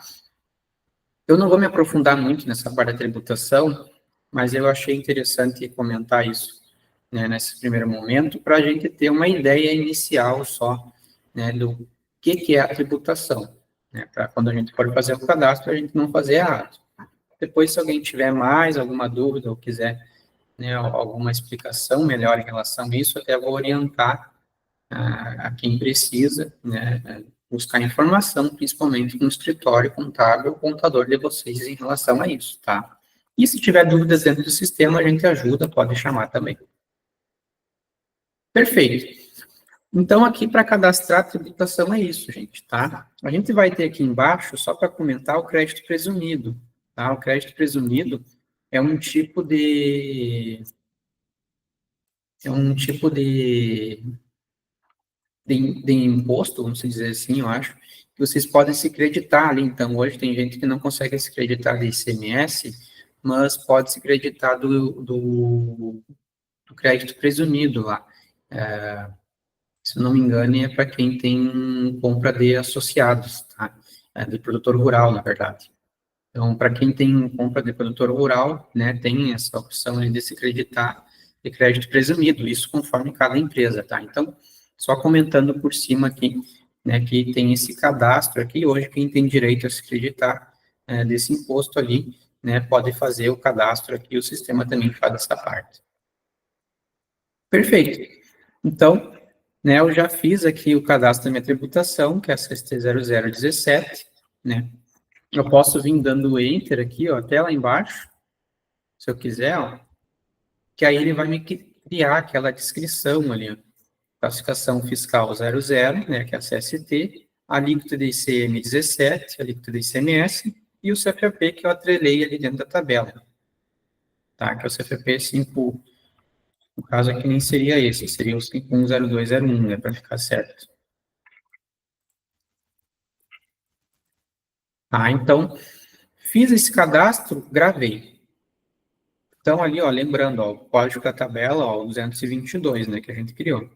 Eu não vou me aprofundar muito nessa parte da tributação, mas eu achei interessante comentar isso, né, nesse primeiro momento, para a gente ter uma ideia inicial só, né, do que é a tributação, né, para quando a gente for fazer o cadastro, a gente não fazer errado. Depois, se alguém tiver mais alguma dúvida ou quiser, né, alguma explicação melhor em relação a isso, até vou orientar a quem precisa, né, buscar informação, principalmente no escritório contábil, contador de vocês em relação a isso, tá? E se tiver dúvidas dentro do sistema, a gente ajuda, pode chamar também. Perfeito. Então, aqui para cadastrar a tributação é isso, gente, tá? A gente vai ter aqui embaixo, só para comentar, o crédito presumido, tá? O crédito presumido é um tipo de imposto, vamos dizer assim, eu acho, que vocês podem se creditar ali. Então, hoje tem gente que não consegue se creditar de ICMS, mas pode se creditar do crédito presumido lá. Se eu não me engano, é para quem tem compra de associados, tá? De produtor rural, na verdade. Então, para quem tem compra de produtor rural, né, tem essa opção de se creditar de crédito presumido, isso conforme cada empresa, tá? Então, só comentando por cima aqui, né, que tem esse cadastro aqui, hoje quem tem direito a se creditar desse imposto ali, né, pode fazer o cadastro aqui, o sistema também faz essa parte. Perfeito. Então, né, eu já fiz aqui o cadastro da minha tributação, que é a CST0017, né? Eu posso vir dando Enter aqui, ó, até lá embaixo, se eu quiser, ó, que aí ele vai me criar aquela descrição ali, ó, classificação fiscal 00, né, que é a CST, a alíquota de ICM 17, a alíquota de ICMS, e o CFP que eu atrelei ali dentro da tabela, tá, que é o CFP 5, no caso aqui nem seria esse, seria o 510201, né, para ficar certo. Tá, então, fiz esse cadastro, gravei. Então, ali, ó, lembrando, ó, o código da tabela, ó, o 222, né, que a gente criou.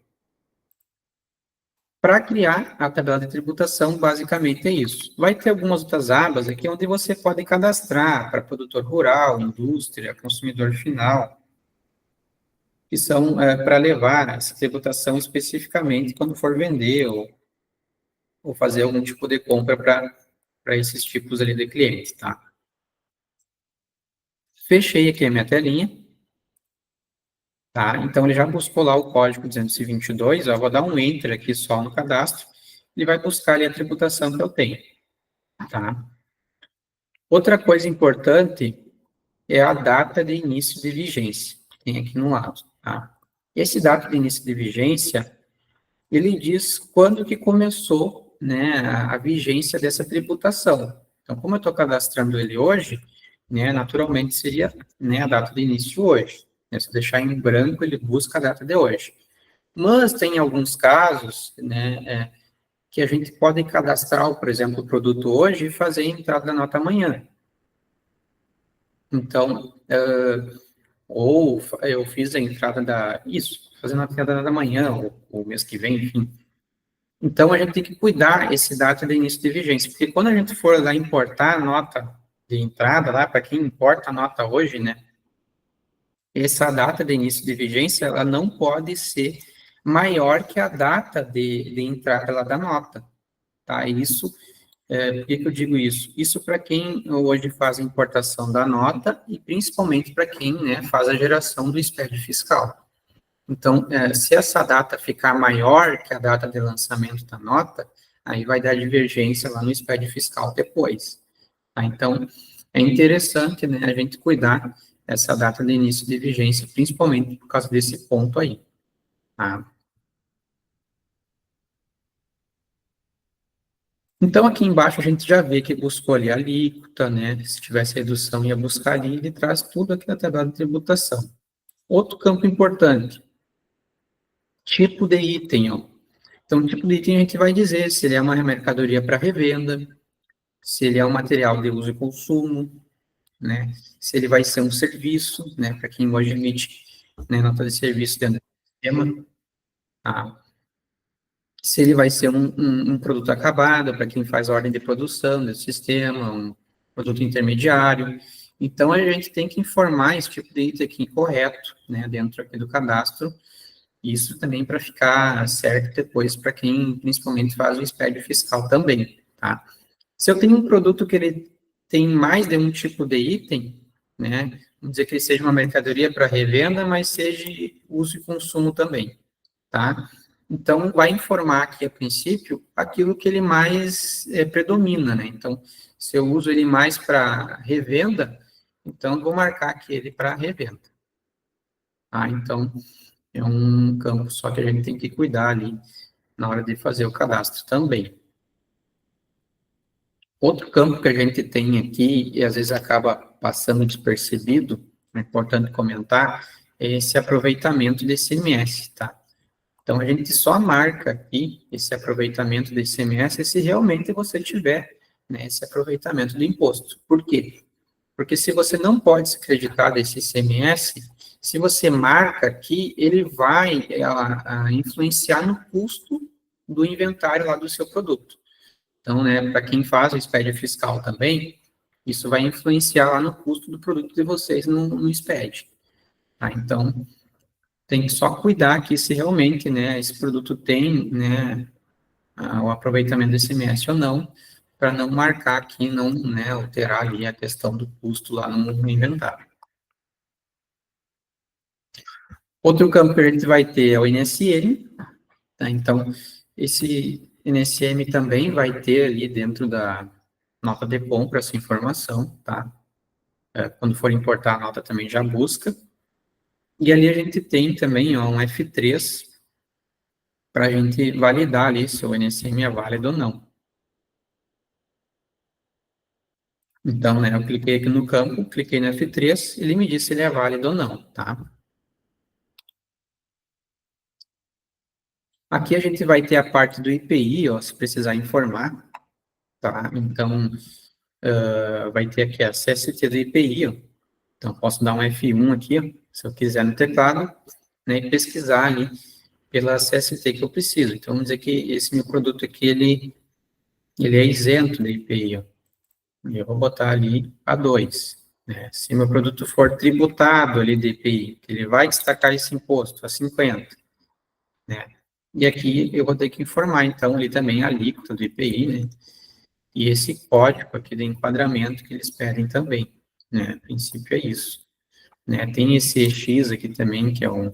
Para criar a tabela de tributação, basicamente é isso. Vai ter algumas outras abas aqui onde você pode cadastrar para produtor rural, indústria, consumidor final, que são para levar essa tributação especificamente quando for vender ou fazer algum tipo de compra para esses tipos ali de clientes, tá? Fechei aqui a minha telinha, tá? Então, ele já buscou lá o código 222, ó, eu vou dar um Enter aqui só no cadastro, ele vai buscar ali a tributação que eu tenho, tá? Outra coisa importante é a data de início de vigência, que tem aqui no lado, tá? Esse data de início de vigência, ele diz quando que começou, né, a vigência dessa tributação. Então, como eu estou cadastrando ele hoje, né, naturalmente seria, né, a data de início hoje. Né, se eu deixar em branco, ele busca a data de hoje. Mas tem alguns casos, né, que a gente pode cadastrar, por exemplo, o produto hoje e fazer a entrada da nota amanhã. Então, ou eu fiz a entrada fazendo a entrada da manhã, ou mês que vem, enfim. Então, a gente tem que cuidar esse data de início de vigência, porque quando a gente for lá importar a nota de entrada, lá, para quem importa a nota hoje, né, essa data de início de vigência, ela não pode ser maior que a data de entrada lá da nota, tá? Isso, por que que eu digo isso? Isso para quem hoje faz a importação da nota e principalmente para quem, né, faz a geração do SPED fiscal. Então, se essa data ficar maior que a data de lançamento da nota, aí vai dar divergência lá no SPED fiscal depois. Tá? Então, é interessante, né, a gente cuidar essa data de início de vigência, principalmente por causa desse ponto aí. Tá? Então, aqui embaixo a gente já vê que buscou ali a alíquota, né? Se tivesse redução, ia buscar ali, ele traz tudo aqui na tabela de tributação. Outro campo importante, tipo de item, ó. Então, o tipo de item a gente vai dizer se ele é uma mercadoria para revenda, se ele é um material de uso e consumo, né? Se ele vai ser um serviço, né? Para quem hoje emite, né, nota de serviço dentro do sistema, tá? Se ele vai ser um produto acabado, para quem faz ordem de produção desse sistema, um produto intermediário. Então, a gente tem que informar esse tipo de item aqui correto, né? Dentro aqui do cadastro. Isso também para ficar certo depois para quem principalmente faz o SPED fiscal também, tá? Se eu tenho um produto que ele tem mais de um tipo de item, né? Vamos dizer que ele seja uma mercadoria para revenda, mas seja uso e consumo também, tá? Então, vai informar aqui, a princípio, aquilo que ele mais predomina, né? Então, se eu uso ele mais para revenda, então, vou marcar aqui ele para revenda, tá? Então, é um campo só que a gente tem que cuidar ali na hora de fazer o cadastro também. Outro campo que a gente tem aqui, e às vezes acaba passando despercebido, é importante comentar, é esse aproveitamento do ICMS, tá? Então, a gente só marca aqui esse aproveitamento do ICMS se realmente você tiver, né, esse aproveitamento do imposto. Por quê? Porque se você não pode se acreditar desse ICMS, se você marca aqui, ele vai influenciar no custo do inventário lá do seu produto. Então, né, para quem faz o SPED fiscal também, isso vai influenciar lá no custo do produto de vocês no SPED. Tá? Então, tem que só cuidar que se realmente, né, esse produto tem, né, o aproveitamento do ICMS ou não, para não marcar aqui, não, né, alterar ali a questão do custo lá no inventário. Outro campo que a gente vai ter é o INSM, tá? Então, esse INSM também vai ter ali dentro da nota de compra essa informação, tá? Quando for importar a nota também já busca. E ali a gente tem também ó, um F3 para a gente validar ali se o INSM é válido ou não. Então, né, eu cliquei aqui no campo, cliquei no F3, ele me diz se ele é válido ou não, tá? Aqui a gente vai ter a parte do IPI, ó, se precisar informar, tá? Então, vai ter aqui a CST do IPI, ó. Então, posso dar um F1 aqui, ó, se eu quiser no teclado, né, e pesquisar ali pela CST que eu preciso. Então, vamos dizer que esse meu produto aqui, ele é isento de IPI, ó. E eu vou botar ali a 2. Né? Se meu produto for tributado ali de IPI, ele vai destacar esse imposto a 50. Né? E aqui eu vou ter que informar, então, ali também a alíquota do IPI, né? E esse código aqui de enquadramento que eles pedem também, né? A princípio é isso. Né? Tem esse EX aqui também, que é um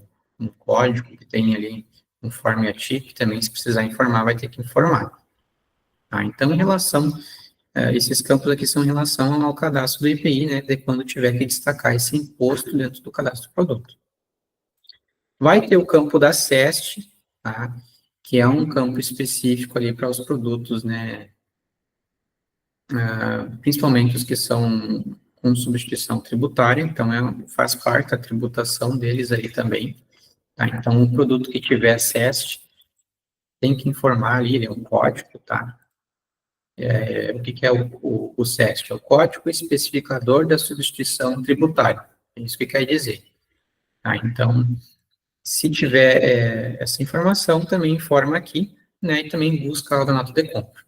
código que tem ali um format que também, se precisar informar, vai ter que informar. Tá? Então, em relação, esses campos aqui são em relação ao cadastro do IPI, né? De quando tiver que destacar esse imposto dentro do cadastro do produto. Vai ter o campo da SEST, tá? Que é um campo específico ali para os produtos, né? Principalmente os que são com substituição tributária, então faz parte da tributação deles ali também. Tá? Então, o produto que tiver SEST tem que informar ali, é um código, tá? O que é o SEST? É o Código Especificador da Substituição Tributária. É isso que quer dizer. Tá? Então, se tiver essa informação, também informa aqui, né? E também busca a nota de compra.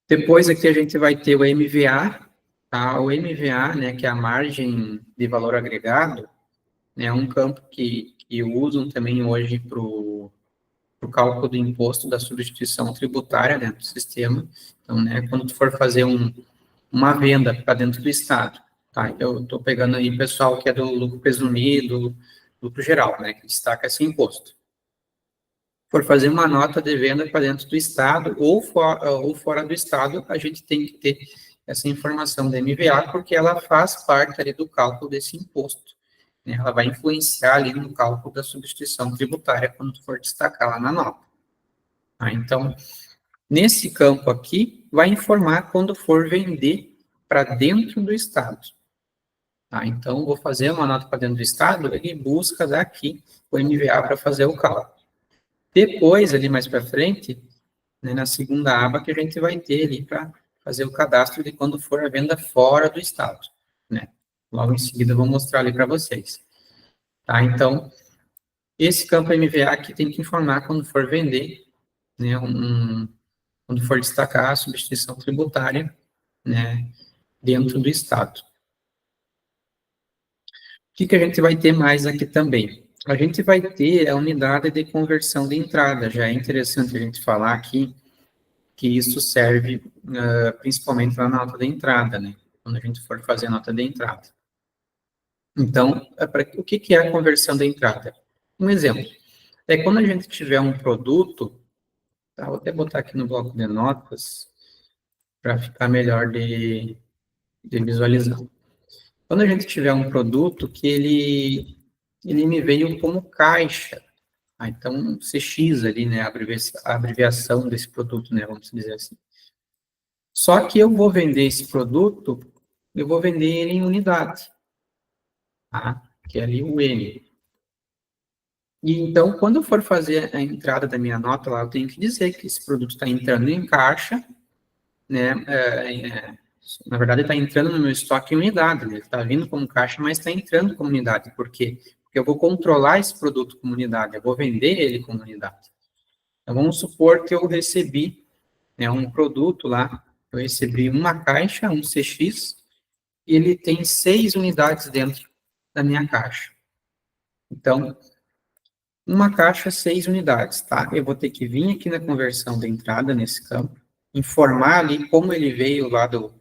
Depois aqui a gente vai ter o MVA, tá? O MVA, né, que é a margem de valor agregado, né, é um campo que usam também hoje para o cálculo do imposto da substituição tributária dentro do sistema. Então, né, quando tu for fazer uma venda para dentro do Estado, tá? Eu estou pegando aí o pessoal que é do lucro presumido, lucro geral, né, que destaca esse imposto. For fazer uma nota de venda para dentro do Estado ou fora do Estado, a gente tem que ter essa informação da MVA, porque ela faz parte ali do cálculo desse imposto. Né? Ela vai influenciar ali no cálculo da substituição tributária quando for destacar lá na nota. Tá? Então, nesse campo aqui, vai informar quando for vender para dentro do Estado. Tá? Então, vou fazer uma nota para dentro do Estado, ele busca daqui o MVA para fazer o cálculo. Depois, ali mais para frente, né, na segunda aba, que a gente vai ter ali para fazer o cadastro de quando for a venda fora do estado, né? Logo em seguida, eu vou mostrar ali para vocês. Tá? Então, esse campo MVA aqui tem que informar quando for vender, né, quando for destacar a substituição tributária, né, dentro do estado. O que a gente vai ter mais aqui também? A gente vai ter a unidade de conversão de entrada. Já é interessante a gente falar aqui que isso serve principalmente lá na nota de entrada, né? Quando a gente for fazer a nota de entrada. Então, o que é a conversão de entrada? Um exemplo, é quando a gente tiver um produto, tá? Vou até botar aqui no bloco de notas, para ficar melhor de visualizar. Quando a gente tiver um produto que ele me veio como caixa, então CX ali, né, a abreviação desse produto, né, vamos dizer assim. Só que eu vou vender esse produto, eu vou vender ele em unidade, tá? Que é ali o N. E então, quando eu for fazer a entrada da minha nota lá, eu tenho que dizer que esse produto está entrando em caixa, né? Na verdade, está entrando no meu estoque em unidade, né? Ele está vindo como caixa, mas está entrando como unidade. Por quê? Porque eu vou controlar esse produto como unidade, eu vou vender ele como unidade. Então, vamos supor que eu recebi, né, um produto lá, eu recebi uma caixa, um CX, e ele tem 6 unidades dentro da minha caixa. Então, uma caixa, 6 unidades, tá? Eu vou ter que vir aqui na conversão de entrada, nesse campo, informar ali como ele veio lá do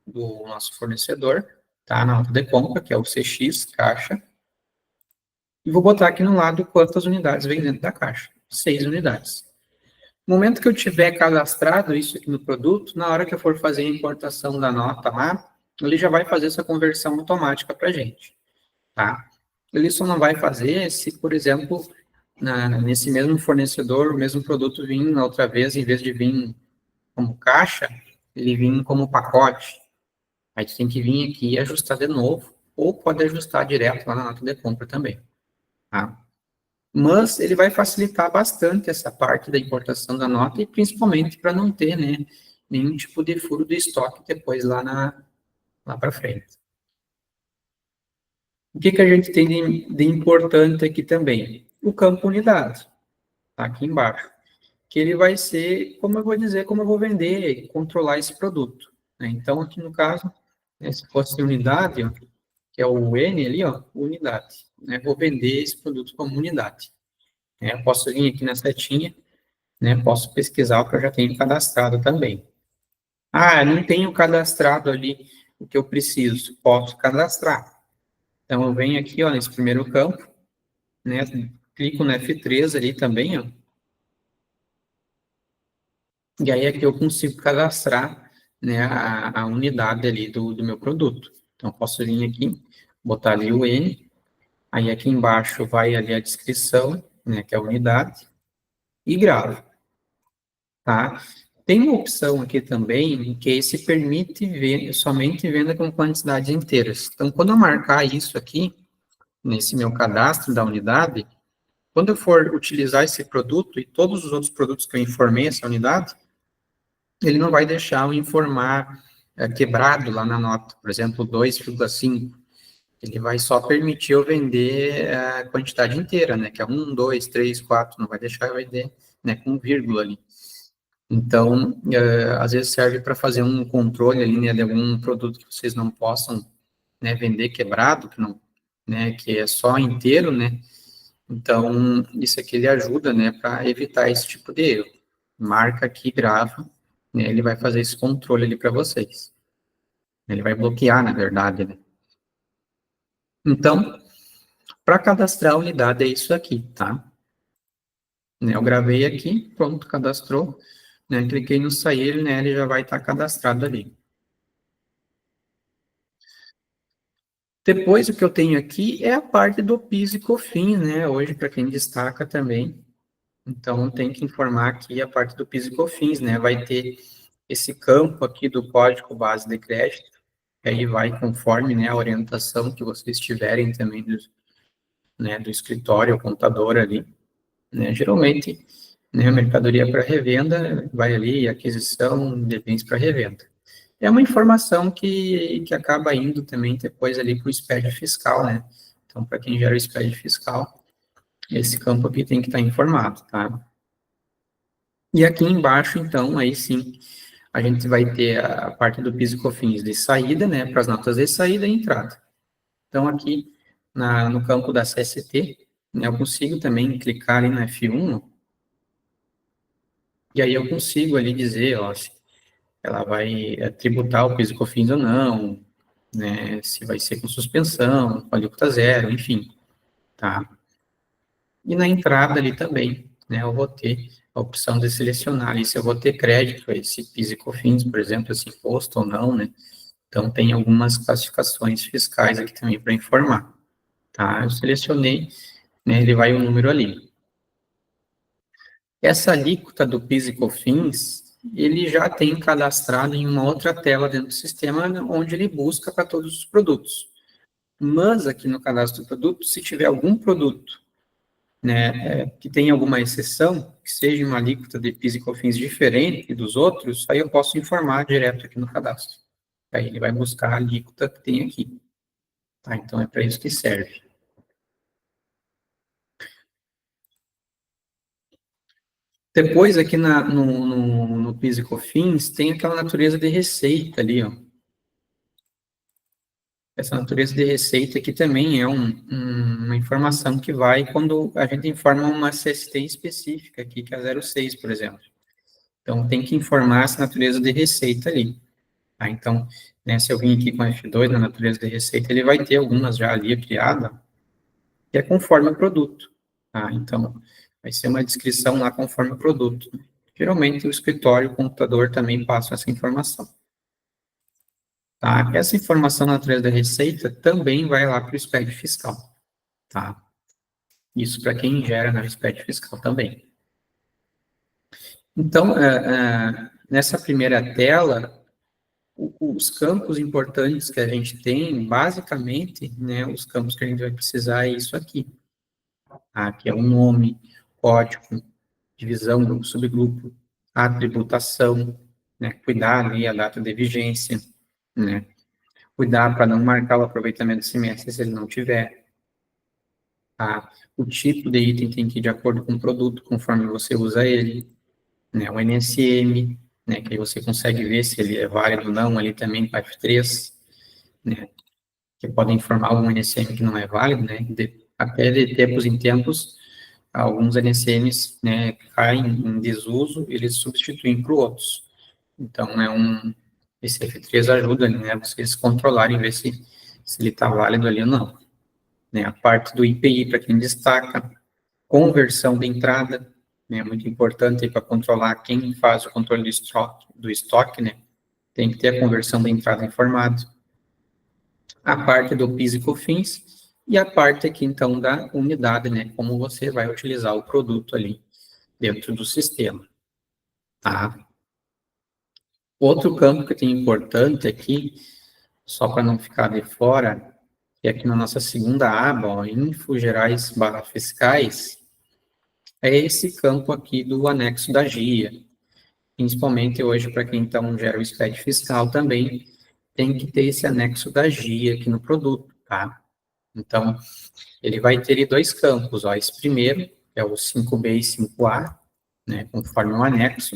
nosso fornecedor, tá? Na nota de compra, que é o CX, caixa. E vou botar aqui no lado quantas unidades vem dentro da caixa. 6 unidades. No momento que eu tiver cadastrado isso aqui no produto, na hora que eu for fazer a importação da nota lá, ele já vai fazer essa conversão automática para a gente, tá? Ele só não vai fazer se, por exemplo, nesse mesmo fornecedor, o mesmo produto vir na outra vez, em vez de vir como caixa, ele vir como pacote. Aí tu tem que vir aqui e ajustar de novo, ou pode ajustar direto lá na nota de compra também, tá? Mas ele vai facilitar bastante essa parte da importação da nota, e principalmente para não ter, né, nenhum tipo de furo do estoque depois lá lá para frente. O que a gente tem de importante aqui também? O campo unidade, tá aqui embaixo, que ele vai ser, como eu vou dizer, como eu vou vender e controlar esse produto, né? Então, aqui no caso, né, se fosse unidade, ó, que é o N ali, ó, unidade, né? Vou vender esse produto como unidade. Né? Eu posso vir aqui na setinha, né? Posso pesquisar o que eu já tenho cadastrado também. Ah, não tenho cadastrado ali o que eu preciso. Posso cadastrar. Então, eu venho aqui, ó, nesse primeiro campo, né? Clico no F3 ali também, ó. E aí aqui eu consigo cadastrar, né, a unidade ali do meu produto. Então, posso vir aqui, botar ali o N, aí aqui embaixo vai ali a descrição, né, que é a unidade, e gravo, tá? Tem uma opção aqui também, que esse permite ver, somente venda com quantidades inteiras. Então, quando eu marcar isso aqui, nesse meu cadastro da unidade, quando eu for utilizar esse produto e todos os outros produtos que eu informei essa unidade, ele não vai deixar eu informar quebrado lá na nota, por exemplo, 2,5. Ele vai só permitir eu vender a quantidade inteira, né, que é 1, 2, 3, 4, não vai deixar eu vender, né, com vírgula ali. Então, às vezes serve para fazer um controle ali, né, de algum produto que vocês não possam, né, vender quebrado, que não, né, que é só inteiro, né. Então, isso aqui ele ajuda, né, para evitar esse tipo de erro. Marca aqui, grava, né, ele vai fazer esse controle ali para vocês. Ele vai bloquear, na verdade, né. Então, para cadastrar a unidade é isso aqui, tá? Né, eu gravei aqui, pronto, cadastrou, né, cliquei no sair, né, ele já vai estar cadastrado ali. Depois, o que eu tenho aqui é a parte do PIS e COFINS, né, hoje, para quem destaca também. Então, tem que informar aqui a parte do PIS e COFINS, né, vai ter esse campo aqui do código base de crédito, que aí vai conforme, né, a orientação que vocês tiverem também do, né, do escritório, o contador ali, né, geralmente, né, mercadoria para revenda, vai ali, aquisição de bens para revenda. É uma informação que acaba indo também depois ali para o SPED fiscal, né, então, para quem gera o SPED fiscal, esse campo aqui tem que estar informado, tá? E aqui embaixo, então, aí sim, a gente vai ter a parte do PIS e COFINS de saída, né, para as notas de saída e entrada. Então, aqui no campo da CST, né, eu consigo também clicar ali no F1, e aí eu consigo ali dizer, ó, se ela vai tributar o PIS e COFINS ou não, né, se vai ser com suspensão, com alíquota zero, enfim, tá? E na entrada ali também, né, eu vou ter a opção de selecionar ali se eu vou ter crédito a esse PIS e COFINS, por exemplo, esse imposto ou não, né? Então, tem algumas classificações fiscais aqui também para informar, tá? Eu selecionei, né, ele vai o número ali. Essa alíquota do PIS e COFINS, ele já tem cadastrado em uma outra tela dentro do sistema, onde ele busca para todos os produtos. Mas aqui no cadastro do produto, se tiver algum produto, né, que tenha alguma exceção, que seja uma alíquota de PIS e COFINS diferente dos outros, aí eu posso informar direto aqui no cadastro. Aí ele vai buscar a alíquota que tem aqui. Tá? Então, é para isso que serve. Depois, aqui no PIS e COFINS, tem aquela natureza de receita ali, ó. Essa natureza de receita aqui também é uma informação que vai quando a gente informa uma CST específica aqui, que é a 06, por exemplo. Então, tem que informar essa natureza de receita ali. Tá? Então, né, se eu vim aqui com F2 na natureza de receita, ele vai ter algumas já ali criada, que é conforme o produto. Tá? Então, vai ser uma descrição lá conforme o produto. Geralmente, o escritório, o computador também passa essa informação. Tá? Essa informação na natureza da receita também vai lá para o SPED fiscal. Tá? Isso para quem gera na SPED fiscal também. Então, nessa primeira tela, os campos importantes que a gente tem, basicamente, né, os campos que a gente vai precisar é isso aqui. Tá? Que é o nome, código, divisão, grupo, subgrupo, a tributação, né, cuidar ali a data de vigência, né, Cuidar para não marcar o aproveitamento do semestre se ele não tiver. Tá? O tipo de item tem que ir de acordo com o produto, conforme você usa ele. Né? O NSM, né? Que aí você consegue ver se ele é válido ou não, ali também para F3, né? Que podem informar algum NSM que não é válido, né? Até de tempos em tempos, alguns NSMs, né, caem em desuso, eles substituem por outros. Então, esse F3 ajuda, né, vocês controlarem, ver se ele está válido ali ou não. Né, a parte do IPI, para quem destaca, conversão de entrada, né, muito importante para controlar quem faz o controle do estoque, né, tem que ter a conversão da entrada informada. A parte do PIS e COFINS e a parte aqui, então, da unidade, né, como você vai utilizar o produto ali dentro do sistema, tá? Outro campo que tem importante aqui, só para não ficar de fora, que aqui na nossa segunda aba, ó, Info Gerais / Fiscais, é esse campo aqui do anexo da GIA. Principalmente hoje, para quem então gera o SPED fiscal também, tem que ter esse anexo da GIA aqui no produto, tá? Então, ele vai ter dois campos, ó, esse primeiro, que é o 5B e 5A, né, conforme o anexo,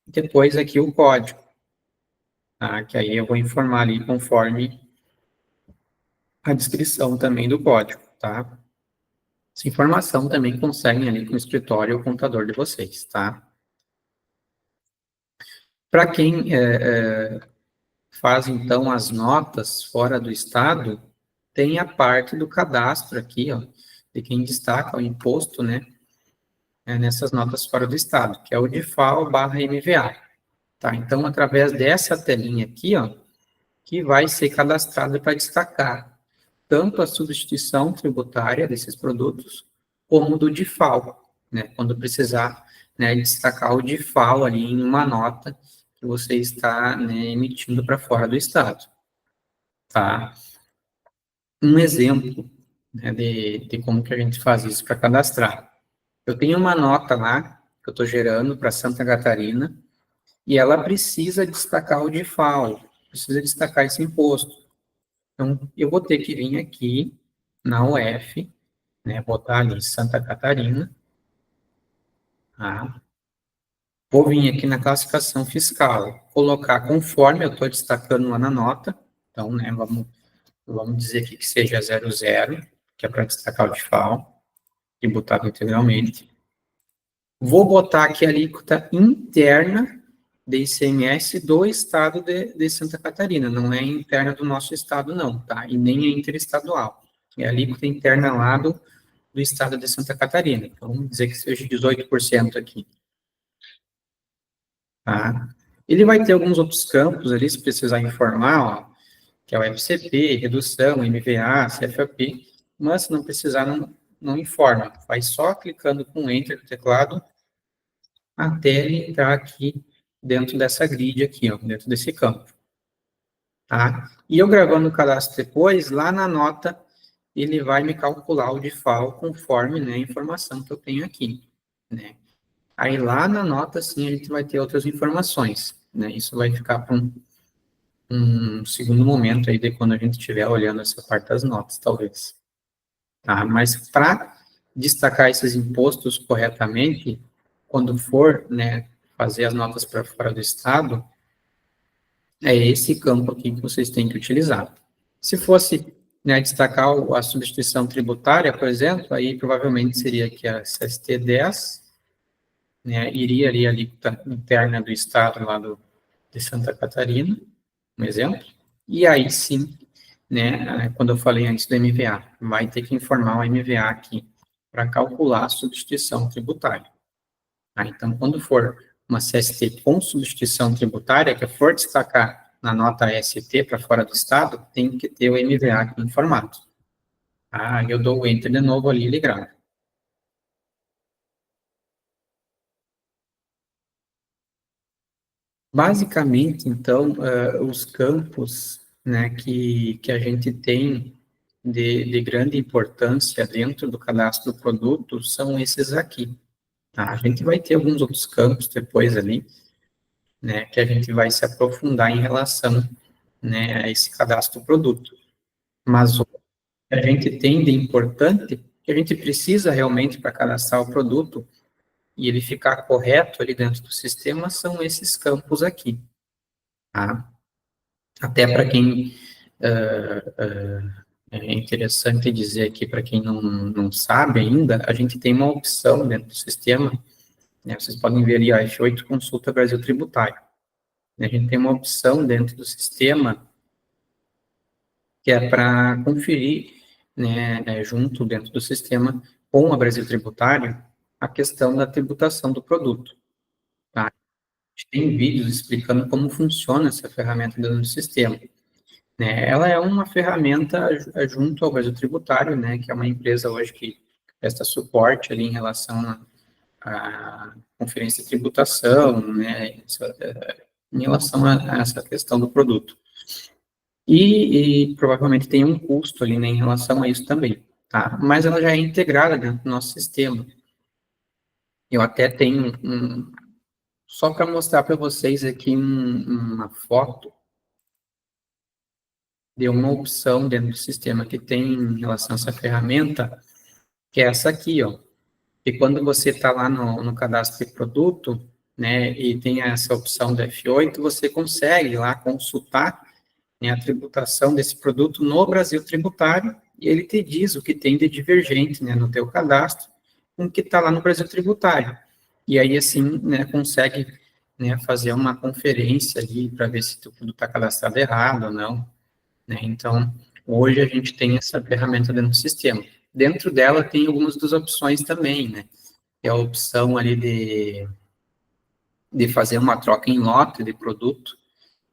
e depois aqui o código, tá? Que aí eu vou informar ali conforme a descrição também do código, tá? Essa informação também conseguem ali com o escritório ou computador de vocês, tá? Para quem faz, então, as notas fora do estado, tem a parte do cadastro aqui, ó, de quem destaca o imposto, né, nessas notas fora do estado, que é o DIFAL/MVA, tá? Então, através dessa telinha aqui, ó, que vai ser cadastrada para destacar tanto a substituição tributária desses produtos, como do DIFAL, né, quando precisar, né, destacar o DIFAL ali em uma nota que você está, né, emitindo para fora do estado, tá? Um exemplo, né, de como que a gente faz isso para cadastrar. Eu tenho uma nota lá, que eu estou gerando para Santa Catarina, e ela precisa destacar o DIFAL, precisa destacar esse imposto. Então, eu vou ter que vir aqui na UF, né, botar ali Santa Catarina, tá? Vou vir aqui na classificação fiscal, colocar conforme eu estou destacando lá na nota, então, né, vamos dizer aqui que seja 00, que é para destacar o DIFAL, tributado integralmente. Vou botar aqui a alíquota interna de ICMS do estado de Santa Catarina, não é interna do nosso estado não, tá? E nem é interestadual, é a alíquota interna lá do estado de Santa Catarina. Então, vamos dizer que seja 18% aqui. Tá? Ele vai ter alguns outros campos ali, se precisar informar, ó, que é o FCP, redução, MVA, CFAP, mas se não precisar, não informa. Vai só clicando com Enter no teclado até ele entrar aqui dentro dessa grid aqui, ó, dentro desse campo. Tá? E eu gravando o cadastro depois, lá na nota, ele vai me calcular o DIFAL conforme, né, a informação que eu tenho aqui, né? Aí lá na nota, sim, a gente vai ter outras informações, né? Isso vai ficar para um segundo momento aí de quando a gente estiver olhando essa parte das notas, talvez. Tá? Mas para destacar esses impostos corretamente, quando for, né, fazer as notas para fora do estado, é esse campo aqui que vocês têm que utilizar. Se fosse, né, destacar a substituição tributária, por exemplo, aí provavelmente seria aqui a CST 10, né, iria ali a alíquota interna do estado lá de Santa Catarina, um exemplo, e aí sim, né, quando eu falei antes do MVA, vai ter que informar o MVA aqui para calcular a substituição tributária. Tá? Então, quando for uma CST com substituição tributária, que for destacar na nota ST para fora do estado, tem que ter o MVA aqui informado. Ah, eu dou o Enter de novo ali e ele grava. Basicamente, então, os campos, né, que a gente tem de grande importância dentro do cadastro do produto são esses aqui. Tá? A gente vai ter alguns outros campos depois ali, né, que a gente vai se aprofundar em relação né, esse cadastro do produto. Mas o que a gente tem de importante, que a gente precisa realmente para cadastrar o produto e ele ficar correto ali dentro do sistema, são esses campos aqui, tá? Até para quem, é interessante dizer aqui, para quem não sabe ainda, a gente tem uma opção dentro do sistema, né, vocês podem ver ali, a F8 Consulta Brasil Tributário. A gente tem uma opção dentro do sistema que é para conferir, né, junto dentro do sistema, com a Brasil Tributário, a questão da tributação do produto, tá? A gente tem vídeos explicando como funciona essa ferramenta dentro do sistema, né? Ela é uma ferramenta junto ao Brasil Tributário, né, que é uma empresa hoje que presta suporte ali em relação à conferência de tributação, né, em relação a essa questão do produto. E provavelmente tem um custo ali, né, em relação a isso também, tá? Mas ela já é integrada dentro do nosso sistema. Eu até tenho só para mostrar para vocês aqui uma foto de uma opção dentro do sistema que tem em relação a essa ferramenta, que é essa aqui, ó. E quando você está lá no cadastro de produto, né, e tem essa opção do F8, você consegue lá consultar, né, a tributação desse produto no Brasil Tributário, e ele te diz o que tem de divergente, né, no teu cadastro, com o que está lá no Brasil Tributário. E aí, assim, né, consegue, né, fazer uma conferência ali para ver se tudo está cadastrado errado ou não, né. Então, hoje a gente tem essa ferramenta dentro do sistema. Dentro dela tem algumas das opções também, né, que é a opção ali de fazer uma troca em lote de produto,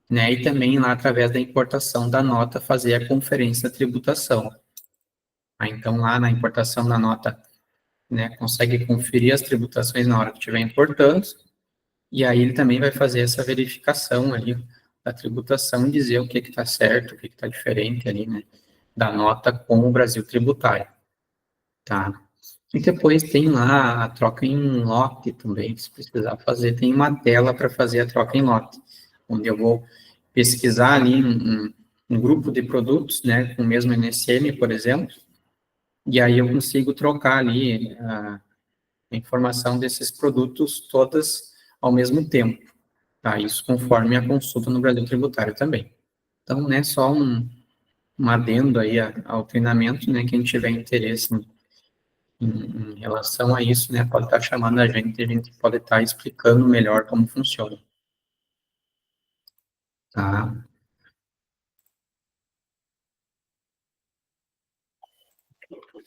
né, e também lá através da importação da nota fazer a conferência da tributação. Então, lá na importação da nota, né, consegue conferir as tributações na hora que estiver importando, e aí ele também vai fazer essa verificação ali da tributação e dizer o que está certo, o que está diferente ali, né, da nota com o Brasil tributário, tá? E depois tem lá a troca em lote também, se precisar fazer, tem uma tela para fazer a troca em lote, onde eu vou pesquisar ali um grupo de produtos, né, com o mesmo NSM, por exemplo, e aí eu consigo trocar ali a informação desses produtos todas ao mesmo tempo, tá? Isso conforme a consulta no Brasil Tributário também. Então, né, só um adendo aí ao treinamento, né, quem tiver interesse em relação a isso, né, pode estar chamando a gente pode estar explicando melhor como funciona, tá?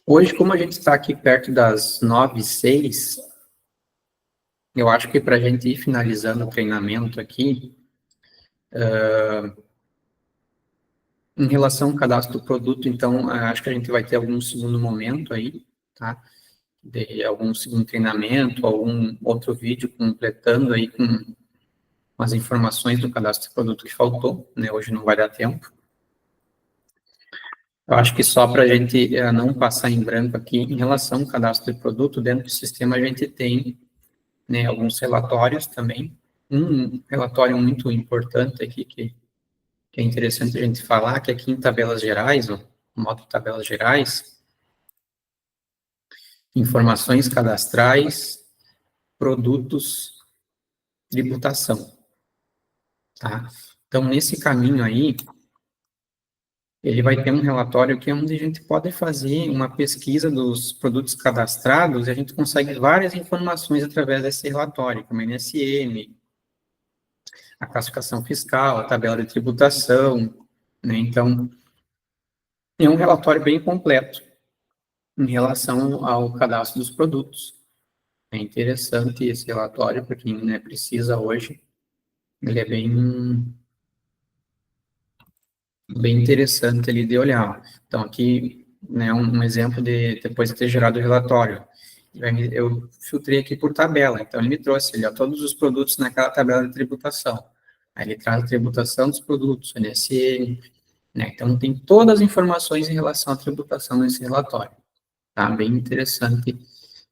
Hoje, como a gente está aqui perto das 9h06, eu acho que para a gente ir finalizando o treinamento aqui, em relação ao cadastro do produto, então, acho que a gente vai ter algum segundo momento aí, tá? De algum segundo treinamento, algum outro vídeo completando aí com as informações do cadastro do produto que faltou, né? Hoje não vai dar tempo. Eu acho que só para a gente não passar em branco aqui, em relação ao cadastro de produto, dentro do sistema a gente tem, né, alguns relatórios também. Um relatório muito importante aqui, que é interessante a gente falar, que aqui em tabelas gerais, ó, modo tabelas gerais, informações cadastrais, produtos, tributação, tá? Então, nesse caminho aí, ele vai ter um relatório que é onde a gente pode fazer uma pesquisa dos produtos cadastrados e a gente consegue várias informações através desse relatório, como NSM, a classificação fiscal, a tabela de tributação, né? Então, é um relatório bem completo em relação ao cadastro dos produtos. É interessante esse relatório para quem, né, precisa hoje. Ele é bem interessante ali de olhar. Então, aqui, né, um exemplo de, depois de ter gerado o relatório, eu filtrei aqui por tabela, então ele me trouxe ali, ó, todos os produtos naquela tabela de tributação. Aí ele traz a tributação dos produtos, NSM, né, então tem todas as informações em relação à tributação nesse relatório. Tá bem interessante,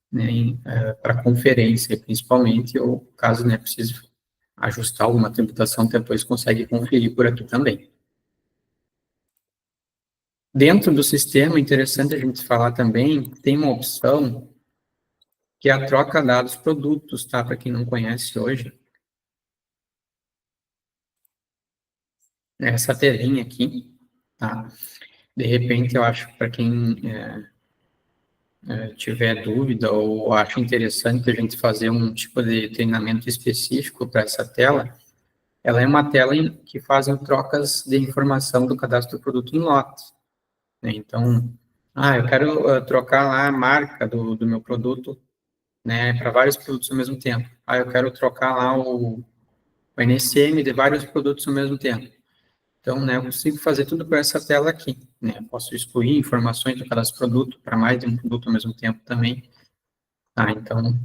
né, para conferência, principalmente, ou caso, né, precise ajustar alguma tributação, depois consegue conferir por aqui também. Dentro do sistema, interessante a gente falar também, tem uma opção que é a troca dados produtos, tá? Para quem não conhece hoje, essa telinha aqui, tá? De repente, eu acho que para quem tiver dúvida ou acha interessante a gente fazer um tipo de treinamento específico para essa tela, ela é uma tela que faz trocas de informação do cadastro do produto em lotes, né? Então, eu quero trocar lá a marca do meu produto, né, para vários produtos ao mesmo tempo. Eu quero trocar lá o NSM de vários produtos ao mesmo tempo. Então, né, eu consigo fazer tudo por essa tela aqui, né? Posso excluir informações do cadastro produto para mais de um produto ao mesmo tempo também. Então,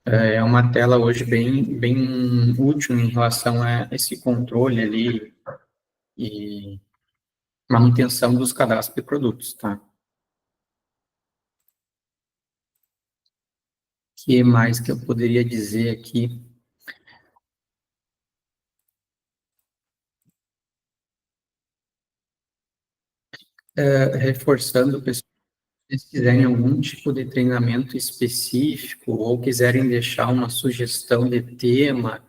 é uma tela hoje bem útil em relação a esse controle ali e manutenção dos cadastros de produtos, tá? O que mais que eu poderia dizer aqui? Reforçando, pessoal, se vocês quiserem algum tipo de treinamento específico ou quiserem deixar uma sugestão de tema,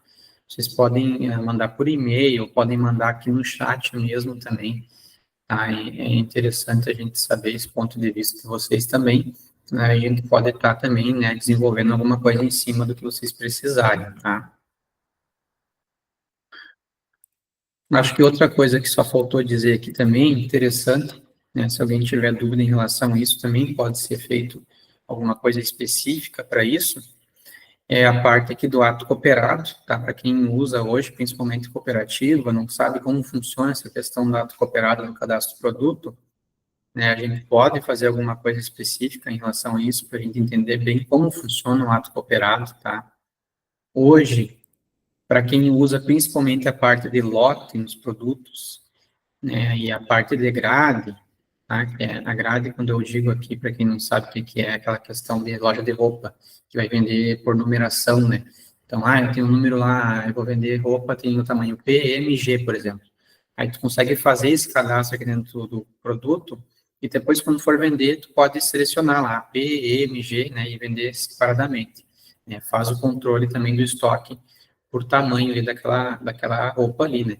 vocês podem mandar por e-mail, podem mandar aqui no chat mesmo também. Tá? É interessante a gente saber esse ponto de vista de vocês também. Né? A gente pode estar também, né, desenvolvendo alguma coisa em cima do que vocês precisarem, tá? Acho que outra coisa que só faltou dizer aqui também, interessante, né, se alguém tiver dúvida em relação a isso, também pode ser feito alguma coisa específica para isso, é a parte aqui do ato cooperado, tá? Para quem usa hoje, principalmente cooperativa, não sabe como funciona essa questão do ato cooperado no cadastro do produto, né? A gente pode fazer alguma coisa específica em relação a isso, para a gente entender bem como funciona o ato cooperado, tá? Hoje, para quem usa principalmente a parte de lote nos produtos, né, e a parte de grade, tá, que é a grade, quando eu digo aqui, para quem não sabe o que é aquela questão de loja de roupa, que vai vender por numeração, né? Então, eu tenho um número lá, eu vou vender roupa, tem o tamanho P, M, G, por exemplo. Aí tu consegue fazer esse cadastro aqui dentro do produto, e depois, quando for vender, tu pode selecionar lá P, M, G, né, e vender separadamente. Né? Faz o controle também do estoque por tamanho ali daquela roupa ali, né?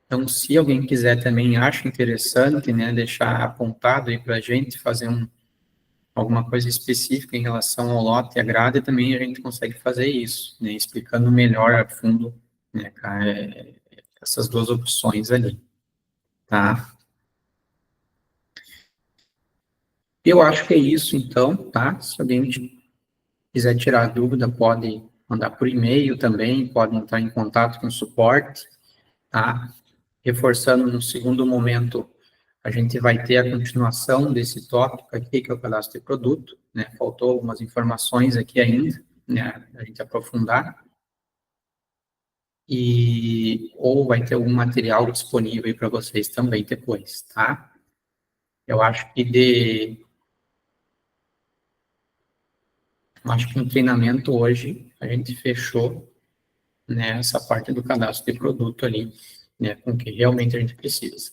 Então, se alguém quiser também, acha interessante, né, deixar apontado aí para a gente, fazer alguma coisa específica em relação ao lote e a grade, também a gente consegue fazer isso, né, explicando melhor a fundo, né, essas duas opções ali, tá? Eu acho que é isso, então, tá? Se alguém quiser tirar dúvida, pode mandar por e-mail também, pode entrar em contato com o suporte, tá? Reforçando no segundo momento, a gente vai ter a continuação desse tópico aqui, que é o cadastro de produto, né? Faltou algumas informações aqui ainda, né? A gente aprofundar. Ou vai ter algum material disponível para vocês também depois, tá? Eu acho que no treinamento hoje a gente fechou, né, essa parte do cadastro de produto ali, né, com o que realmente a gente precisa.